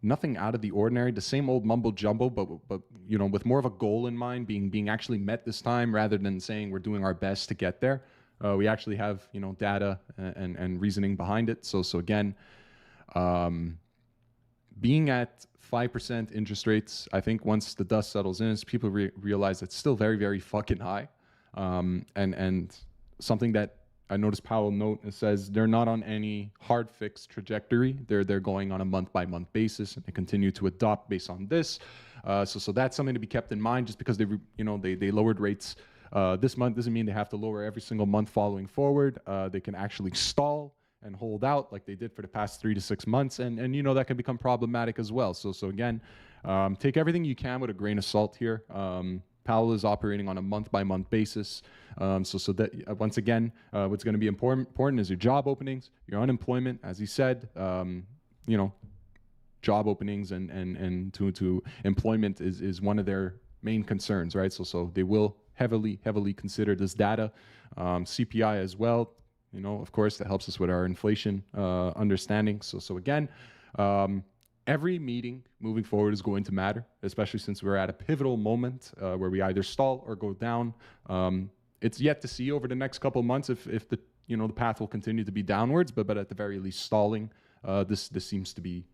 Nothing out of the ordinary, the same old mumbo jumbo, but with more of a goal in mind, being actually met this time, rather than saying we're doing our best to get there. We actually have data and reasoning behind it. So again, being at 5% interest rates, I think once the dust settles in, people realize it's still very, very fucking high. And something that I noticed Powell note, it says they're not on any hard fixed trajectory. They're going on a month by month basis, and they continue to adopt based on this. So that's something to be kept in mind. Just because they lowered rates this month doesn't mean they have to lower every single month following forward. They can actually stall and hold out like they did for the past 3 to 6 months, and that can become problematic as well. So again, take everything you can with a grain of salt here. Powell is operating on a month-by-month basis. So that once again, what's going to be important is your job openings, your unemployment, as he said. Job openings and to employment is one of their main concerns, right? So they will heavily consider this data, CPI as well. Of course, that helps us with our inflation understanding. So again. Every meeting moving forward is going to matter, especially since we're at a pivotal moment where we either stall or go down. It's yet to see over the next couple of months if the the path will continue to be downwards, but at the very least stalling. This seems to be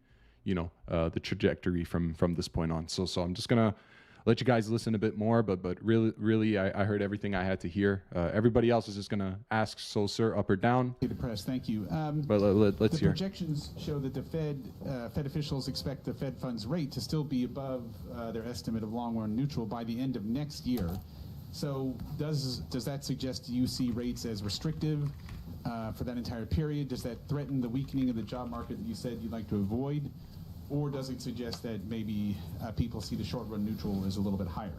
the trajectory from this point on. So I'm just gonna let you guys listen a bit more, but really I heard everything I had to hear. Everybody else is just gonna ask, so sir, up or down? The press, thank you. But let's hear. The projections show that the Fed officials expect the Fed funds rate to still be above their estimate of long-run neutral by the end of next year. So does that suggest you see rates as restrictive for that entire period? Does that threaten the weakening of the job market that you said you'd like to avoid? Or does it suggest that maybe people see the short-run neutral as a little bit higher?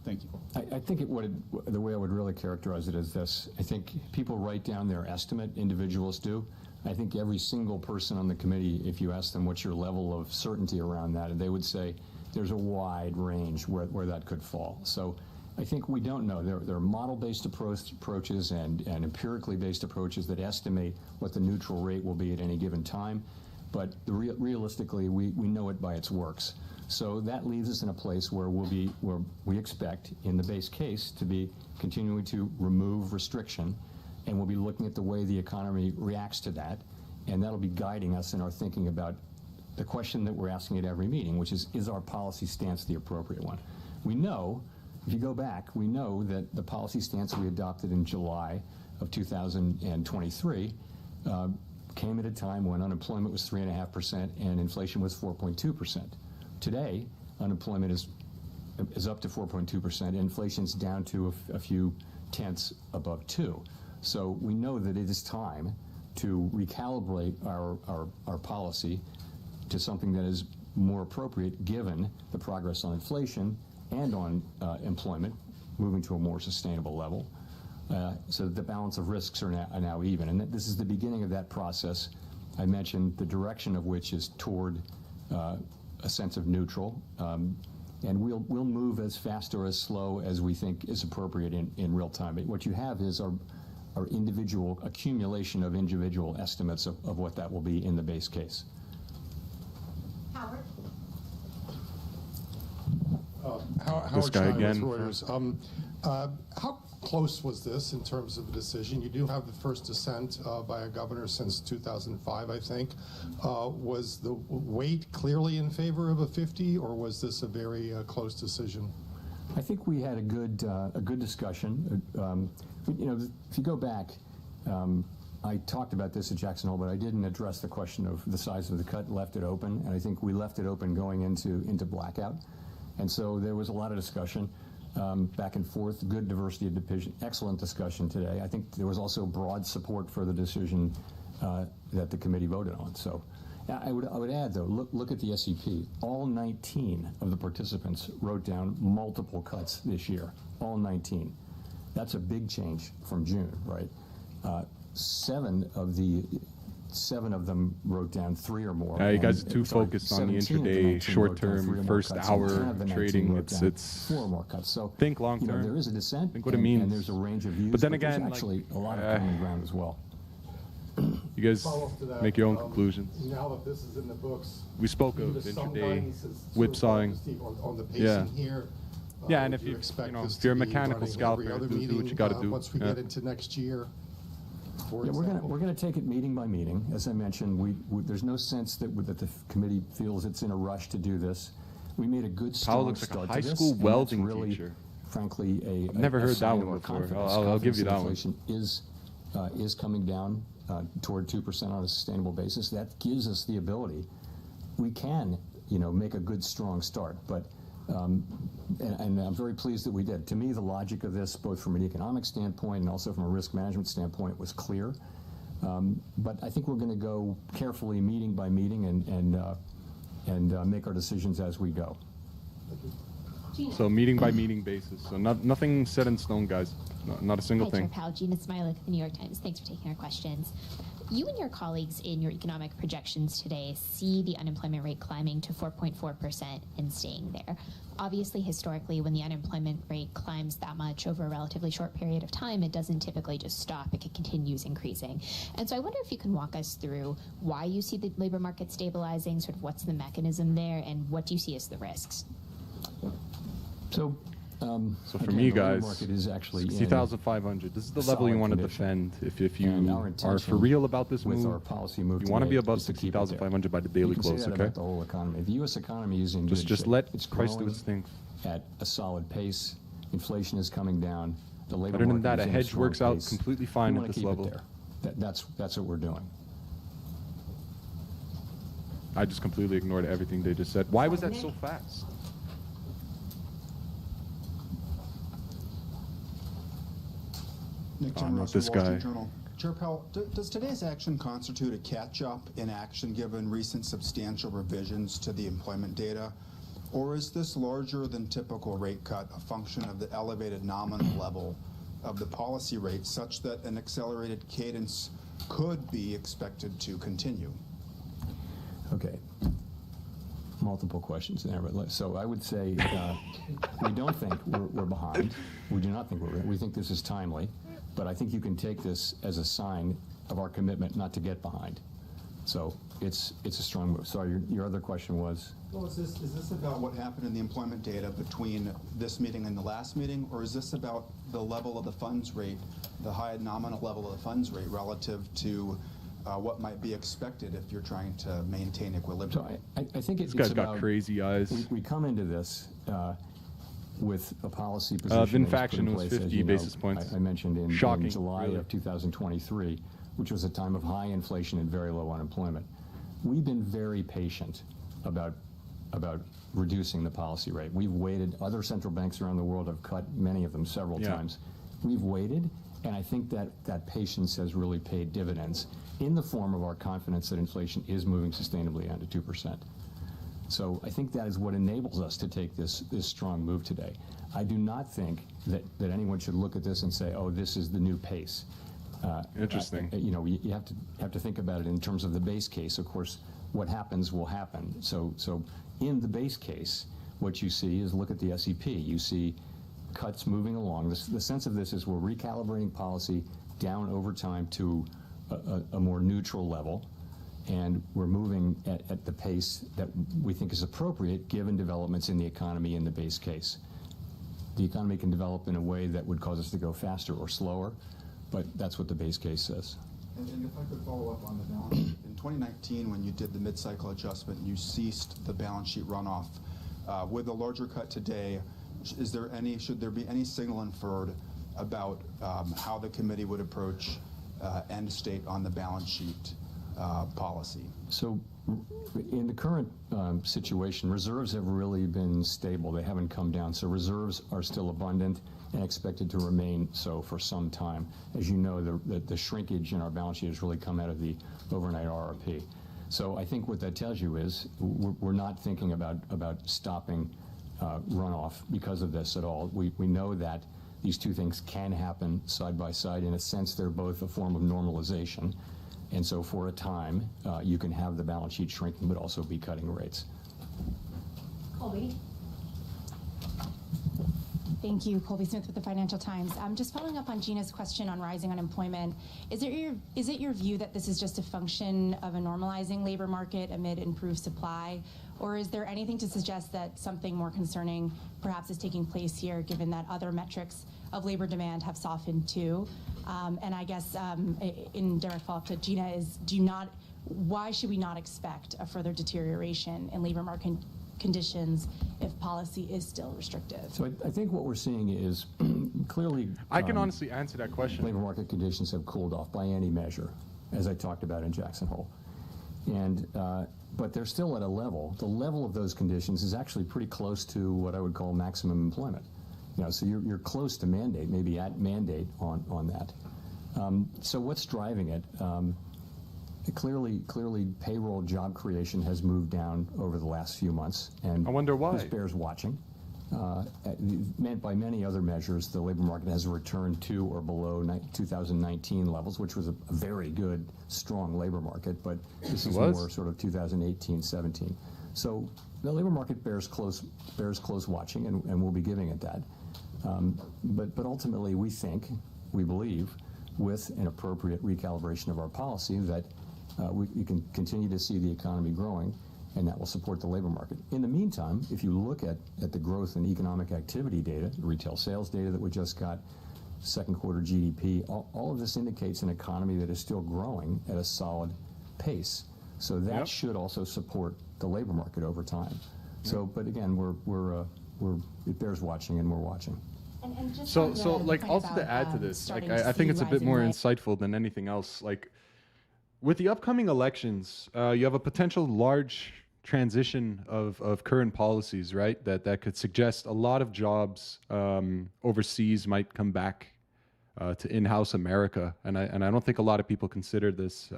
Thank you. I think the way I would really characterize it is this. I think people write down their estimate, individuals do. I think every single person on the committee, if you ask them what's your level of certainty around that, and they would say there's a wide range where that could fall. So I think we don't know. There are model-based approaches and empirically based approaches that estimate what the neutral rate will be at any given time. but realistically, we know it by its works. So that leaves us in a place where where we expect, in the base case, to be continuing to remove restriction, and we'll be looking at the way the economy reacts to that, and that'll be guiding us in our thinking about the question that we're asking at every meeting, which is our policy stance the appropriate one? We know, if you go back, we know that the policy stance we adopted in July of 2023 came at a time when unemployment was 3.5% and inflation was 4.2%. Today, unemployment is up to 4.2%, and inflation's down to a few tenths above 2. So we know that it is time to recalibrate our policy to something that is more appropriate given the progress on inflation and on employment, moving to a more sustainable level, so that the balance of risks are now even. And this is the beginning of that process. I mentioned the direction of which is toward a sense of neutral, and we'll move as fast or as slow as we think is appropriate in real time. But what you have is our individual accumulation of individual estimates of what that will be in the base case. Howard? This guy Howard Schein again. with Reuters. How close was this in terms of the decision? You do have the first dissent by a governor since 2005, I think. Was the weight clearly in favor of a 50, or was this a very close decision? I think we had a good discussion. If you go back, I talked about this at Jackson Hole, but I didn't address the question of the size of the cut, left it open, and I think we left it open going into blackout. And so there was a lot of discussion back and forth, good diversity of opinion, excellent discussion today. I think there was also broad support for the decision that the committee voted on. So I would add, though, look at the SEP. All 19 of the participants wrote down multiple cuts this year, all 19. That's a big change from June, right? Seven of them wrote down 3 or more. You guys are too focused on the 17 of the intraday, 19 short wrote down 3 or term, more first cuts, and 10 hour of the 19 trading. wrote down It's 4 more cuts. So think long term. there is a dissent. Think what it and, means. and there's a range of views. But then there's again, actually a lot of common ground as well. You guys Follow-up to that, make your own conclusions. Now that this is in the books, We spoke of give us some intraday guidance as sort of whipsawing. Steve, on the Yeah. pacing here. Yeah, and Would if you expect know, this if you're a to be mechanical running scalper, every other do what meeting, you got to do. Once we Yeah. get into next year, for Yeah, example. we're going to take it meeting by meeting. As I mentioned, there's no sense that the committee feels it's in a rush to do this. We made a good strong looks like a start high to this, school and welding that's really, teacher. frankly, I've never heard that sign one of our before. confidence. I'll give you that one. Inflation is coming down toward 2% on a sustainable basis. That gives us the ability. We can, make a good strong start, but. And I'm very pleased that we did. To me, the logic of this, both from an economic standpoint and also from a risk management standpoint, was clear. But I think we're going to go carefully, meeting by meeting, and make our decisions as we go. So meeting by meeting basis. So nothing set in stone, guys. Not a single Hi, thing. Chair Powell. Gina Smilek of the New York Times. Thanks for taking our questions. You and your colleagues in your economic projections today see the unemployment rate climbing to 4.4% and staying there. Obviously, historically, when the unemployment rate climbs that much over a relatively short period of time, it doesn't typically just stop. It continues increasing. And so I wonder if you can walk us through why you see the labor market stabilizing, sort of what's the mechanism there, and what do you see as the risks? So So for again, me, the labor guys, market is actually in 60,500. This is the level you solid want to condition. defend. If you And our are for intention real about this with move, our policy move you want to today be above is to keep it there. 60,500 by the You daily can say close, that okay? about the whole economy. The U.S. economy is in Just good shape. let It's price do growing its thing. at a solid pace. Inflation is coming down. The labor Other than market that, is a in hedge strong works out pace. completely We fine wanna at this keep it level. there. That's what we're doing. I just completely ignored everything they just said. Why was that so fast? Nick Oh, John not Ross, this Wall guy. Street Journal. Chair Powell, does today's action constitute a catch-up in action given recent substantial revisions to the employment data? Or is this larger than typical rate cut a function of the elevated nominal level of the policy rate such that an accelerated cadence could be expected to continue? Okay. Multiple questions there, but so I would say we don't think we're behind. We do not think we're behind. We think this is timely, but I think you can take this as a sign of our commitment not to get behind. So it's a strong move. Sorry, your other question was? Well, is this about what happened in the employment data between this meeting and the last meeting, or is this about the level of the funds rate, the high nominal level of the funds rate relative to what might be expected if you're trying to maintain equilibrium? So I think it's This guy's about, got crazy eyes. we come into this with a policy position that was put in VinFaction was place, as 50 you know, basis points. I mentioned in Shocking, July really. of 2023, which was a time of high inflation and very low unemployment. We've been very patient about reducing the policy rate. We've waited. Other central banks around the world have cut, many of them several times. We've waited, and I think that patience has really paid dividends in the form of our confidence that inflation is moving sustainably down to 2%. So I think that is what enables us to take this strong move today. I do not think that anyone should look at this and say, oh, this is the new pace. Interesting. You know, you have to think about it in terms of the base case. Of course, what happens will happen. So in the base case, what you see is, look at the SEP. You see cuts moving along. The sense of this is we're recalibrating policy down over time to a more neutral level, and we're moving at the pace that we think is appropriate given developments in the economy in the base case. The economy can develop in a way that would cause us to go faster or slower, but that's what the base case says. And if I could follow up on the balance sheet. In 2019, when you did the mid-cycle adjustment, you ceased the balance sheet runoff. With a larger cut today, should there be any signal inferred about how the committee would approach end state on the balance sheet policy? So in the current situation, reserves have really been stable. They haven't come down. So reserves are still abundant and expected to remain so for some time. As you know, the shrinkage in our balance sheet has really come out of the overnight RRP. So I think what that tells you is we're not thinking about stopping runoff because of this at all. We know that these two things can happen side by side. In a sense, they're both a form of normalization. And so for a time, you can have the balance sheet shrinking, but also be cutting rates. Colby. Thank you, Colby Smith with the Financial Times. Just following up on Gina's question on rising unemployment, is it your view that this is just a function of a normalizing labor market amid improved supply, or is there anything to suggest that something more concerning perhaps is taking place here, given that other metrics of labor demand have softened too? And I guess in direct follow-up to Gina is, why should we not expect a further deterioration in labor market conditions if policy is still restrictive? So I think what we're seeing is clearly... I can honestly answer that question. Labor market conditions have cooled off by any measure, as I talked about in Jackson Hole. And but they're still at a level. The level of those conditions is actually pretty close to what I would call maximum employment. You know, so you're close to mandate, maybe at mandate on that. So what's driving it? Clearly, payroll job creation has moved down over the last few months, and I wonder why. This bears watching. By many other measures, the labor market has returned to or below 2019 levels, which was a very good, strong labor market. But this is more sort of 2018-17. So the labor market bears close watching, and we'll be giving it that. But ultimately, we believe, with an appropriate recalibration of our policy, that we can continue to see the economy growing, and that will support the labor market. In the meantime, if you look at the growth in economic activity data, retail sales data that we just got, second quarter GDP, all of this indicates an economy that is still growing at a solid pace. So that should also support the labor market over time. So, but again, it bears watching, and we're watching. So like, also to add to this, like, I think it's a bit more insightful than anything else. Like, with the upcoming elections, you have a potential large transition of current policies, right? That could suggest a lot of jobs overseas might come back to in-house America, and I don't think a lot of people consider this.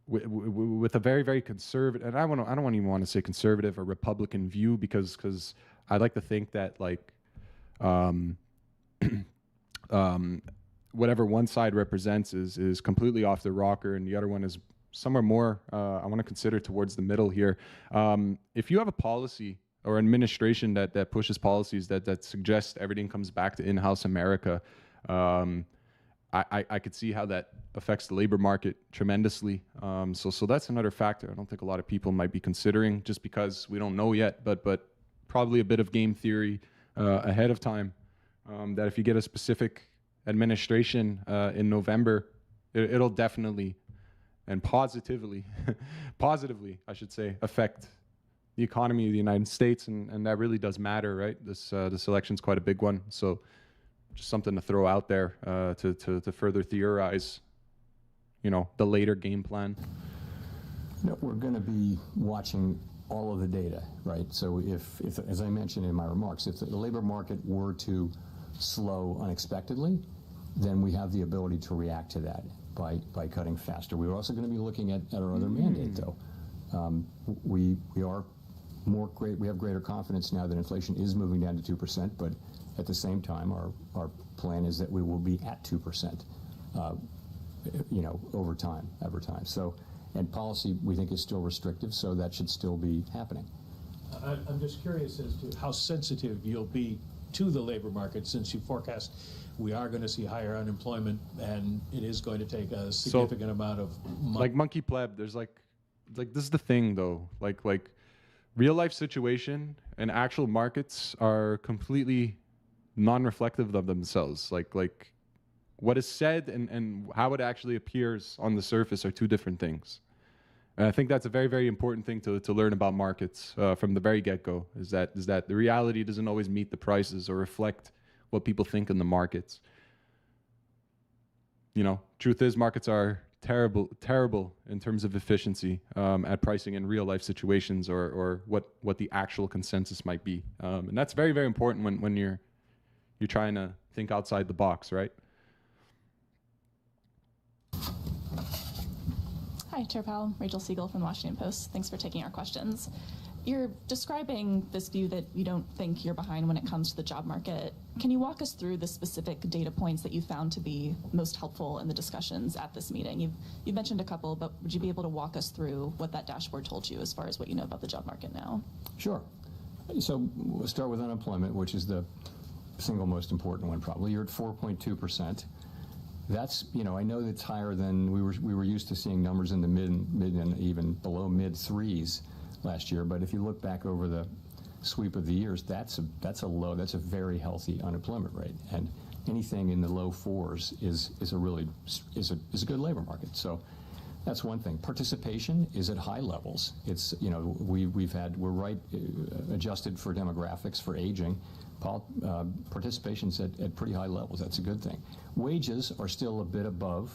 With a very, very conservative, and I don't even want to say conservative or Republican view, because I like to think that, like, whatever one side represents is completely off the rocker, and the other one is somewhere more, I want to consider towards the middle here. If you have a policy or administration that pushes policies that suggest everything comes back to in-house America, I could see how that affects the labor market tremendously. So that's another factor I don't think a lot of people might be considering, just because we don't know yet, but probably a bit of game theory ahead of time, that if you get a specific administration in November, it'll definitely and positively, I should say, affect the economy of the United States, and that really does matter, right? This election's quite a big one, so just something to throw out there to further theorize, the later game plan. We're going to be watching all of the data, right? So if as I mentioned in my remarks, if the labor market were to slow unexpectedly, then we have the ability to react to that by cutting faster. We're also going to be looking at our other mandate, though. We have greater confidence now that inflation is moving down to 2%, but at the same time, our plan is that we will be at 2%, over time. So, and policy we think is still restrictive, so that should still be happening. I'm just curious as to how sensitive you'll be to the labor market, since you forecast we are going to see higher unemployment and it is going to take a significant amount of money. Like Monkey Pleb, there's like this is the thing though, like real life situation and actual markets are completely non-reflective of themselves. Like what is said and how it actually appears on the surface are two different things. And I think that's a very, very important thing to learn about markets from the very get-go, is that the reality doesn't always meet the prices or reflect what people think in the markets. Truth is markets are terrible in terms of efficiency at pricing in real life situations or what the actual consensus might be. And that's very, very important when you're trying to think outside the box, right? Hi, Chair Powell. Rachel Siegel from the Washington Post. Thanks for taking our questions. You're describing this view that you don't think you're behind when it comes to the job market. Can you walk us through the specific data points that you found to be most helpful in the discussions at this meeting? You've mentioned a couple, but would you be able to walk us through what that dashboard told you as far as what you know about the job market now? Sure. So we'll start with unemployment, which is the single most important one probably. You're at 4.2%. That's, I know that's higher than we were used to seeing numbers in the mid and even below mid threes last year. But if you look back over the sweep of the years, that's a very healthy unemployment rate. And anything in the low fours is a good labor market. So that's one thing. Participation is at high levels. It's, we're right adjusted for demographics, for aging. Participation's at pretty high levels. That's a good thing. Wages are still a bit above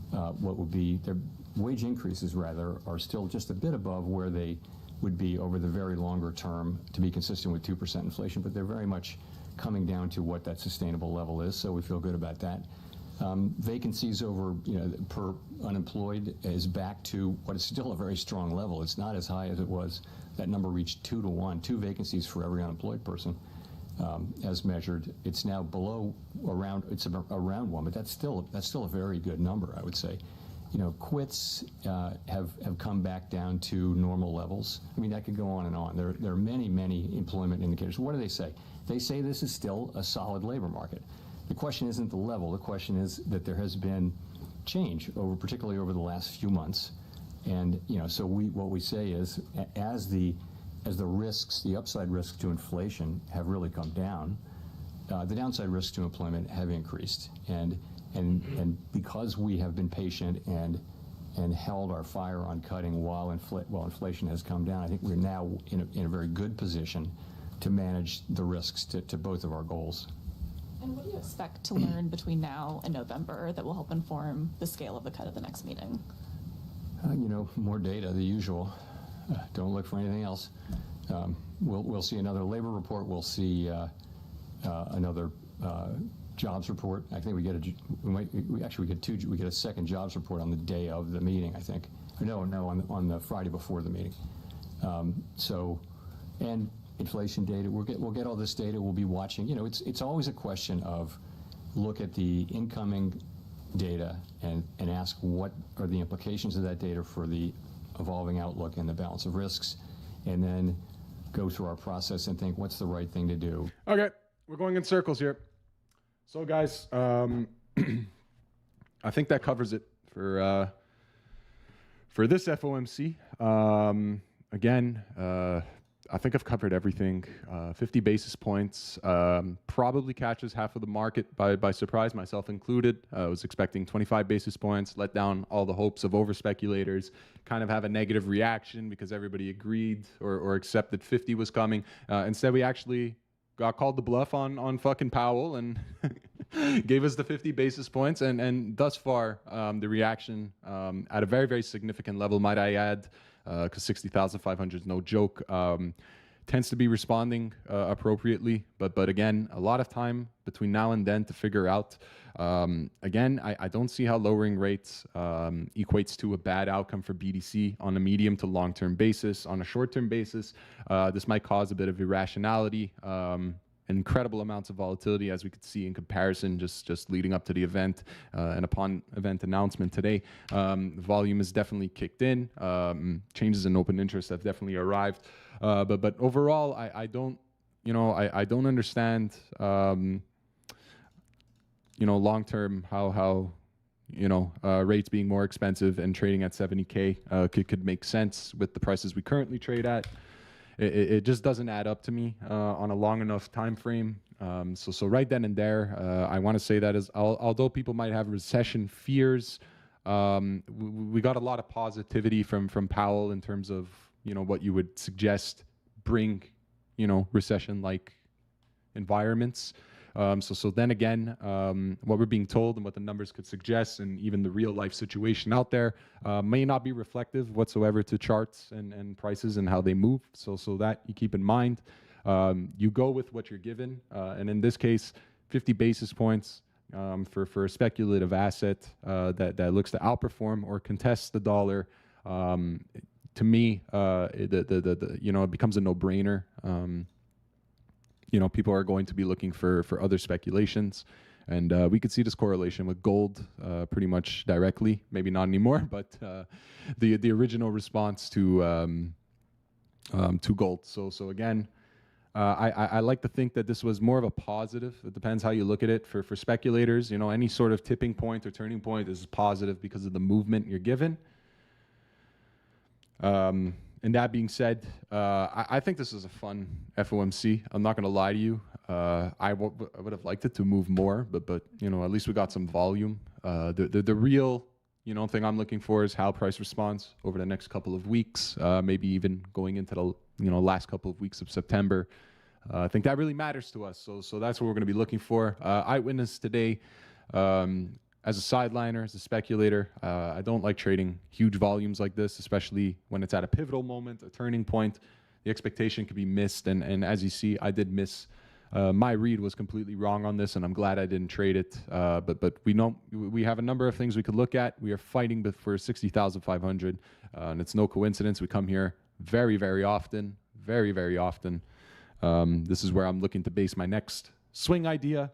what would be, their wage increases rather, are still just a bit above where they would be over the very longer term to be consistent with 2% inflation, but they're very much coming down to what that sustainable level is, so we feel good about that. Vacancies over, per unemployed is back to what is still a very strong level. It's not as high as it was. That number reached 2 to 1, 2 vacancies for every unemployed person. As measured, it's now below around 1, but that's still a very good number, I would say. Quits have come back down to normal levels. I mean, that could go on and on. There are many employment indicators. What do they say? They say this is still a solid labor market. The question isn't the level. The question is that there has been change particularly over the last few months, and so what we say is as the risks, the upside risks to inflation have really come down, the downside risks to employment have increased. And because we have been patient and held our fire on cutting while inflation has come down, I think we're now in a very good position to manage the risks to both of our goals. And what do you expect to learn between now and November that will help inform the scale of the cut at the next meeting? More data, the usual. Don't look for anything else. We'll see another labor report. We'll see another jobs report. I think we get a second jobs report on the day of the meeting, I think. On the Friday before the meeting. And inflation data. We'll get all this data. We'll be watching. It's always a question of look at the incoming data and ask what are the implications of that data for the evolving outlook and the balance of risks, and then go through our process and think what's the right thing to do. Okay, we're going in circles here. So guys, I think that covers it for this FOMC. Again, I think I've covered everything. 50 basis points probably catches half of the market by surprise, myself included. I was expecting 25 basis points, let down all the hopes of over speculators, kind of have a negative reaction because everybody agreed or accepted 50 was coming. Instead, we actually got called the bluff on fucking Powell and gave us the 50 basis points. And thus far, the reaction at a very, very significant level, might I add, because 60,500 is no joke, tends to be responding appropriately. But again, a lot of time between now and then to figure out. Again, I don't see how lowering rates equates to a bad outcome for BDC on a medium to long-term basis. On a short-term basis, this might cause a bit of irrationality, incredible amounts of volatility, as we could see in comparison just leading up to the event and upon event announcement today. Volume has definitely kicked in. Changes in open interest have definitely arrived. But overall, I don't understand, long-term how rates being more expensive and trading at 70K could make sense with the prices we currently trade at. It just doesn't add up to me on a long enough time frame. So right then and there, I want to say that although people might have recession fears, we got a lot of positivity from Powell in terms of what you would suggest bring recession-like environments. So then again, what we're being told and what the numbers could suggest, and even the real life situation out there, may not be reflective whatsoever to charts and prices and how they move. So that you keep in mind. You go with what you're given, and in this case, 50 basis points for a speculative asset that looks to outperform or contest the dollar. To me, it becomes a no-brainer. People are going to be looking for other speculations. And we could see this correlation with gold pretty much directly. Maybe not anymore, but the original response to gold. So again, I like to think that this was more of a positive. It depends how you look at it. For speculators, any sort of tipping point or turning point is positive because of the movement you're given. And that being said, I think this is a fun FOMC. I'm not going to lie to you. I would have liked it to move more, but at least we got some volume. The real thing I'm looking for is how price responds over the next couple of weeks, maybe even going into the last couple of weeks of September. I think that really matters to us. So that's what we're going to be looking for. I witnessed today. As a sideliner, as a speculator, I don't like trading huge volumes like this, especially when it's at a pivotal moment, a turning point. The expectation could be missed, and as you see, I did miss. My read was completely wrong on this, and I'm glad I didn't trade it. But we know we have a number of things we could look at. We are fighting for 60,500, and it's no coincidence. We come here very, very often, very, very often. This is where I'm looking to base my next swing idea.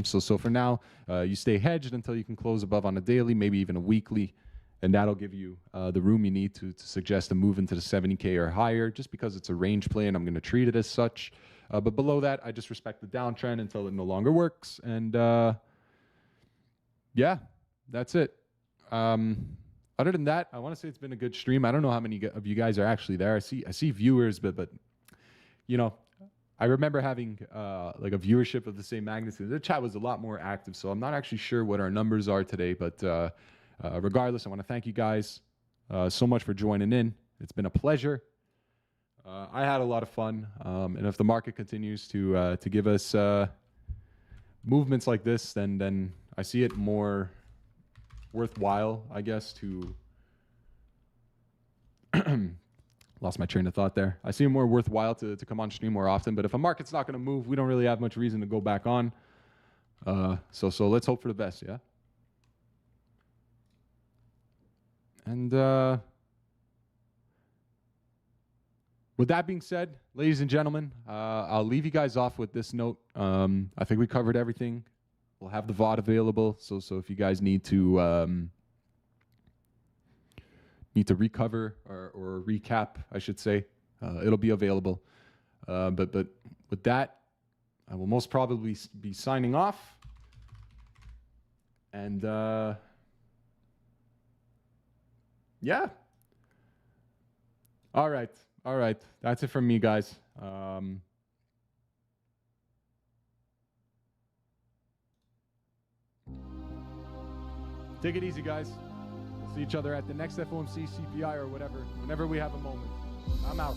So for now, you stay hedged until you can close above on a daily, maybe even a weekly, and that'll give you the room you need to suggest a move into the 70K or higher, just because it's a range play and I'm going to treat it as such. But below that, I just respect the downtrend until it no longer works. And yeah, that's it. Other than that, I want to say it's been a good stream. I don't know how many of you guys are actually there. I see viewers, but I remember having like a viewership of the same magnitude. The chat was a lot more active, so I'm not actually sure what our numbers are today. But regardless, I want to thank you guys so much for joining in. It's been a pleasure. I had a lot of fun, and if the market continues to give us movements like this, then I see it more worthwhile, I guess, to lost my train of thought there. I see it more worthwhile to come on stream more often, but if a market's not going to move, we don't really have much reason to go back on. So let's hope for the best, yeah? And with that being said, ladies and gentlemen, I'll leave you guys off with this note. I think we covered everything. We'll have the VOD available, so if you guys need to recover or recap, I should say, it'll be available. But with that, I will most probably be signing off. And Yeah. All right. That's it from me, guys. Take it easy, guys. We'll see each other at the next FOMC, CPI, or whatever, whenever we have a moment. I'm out.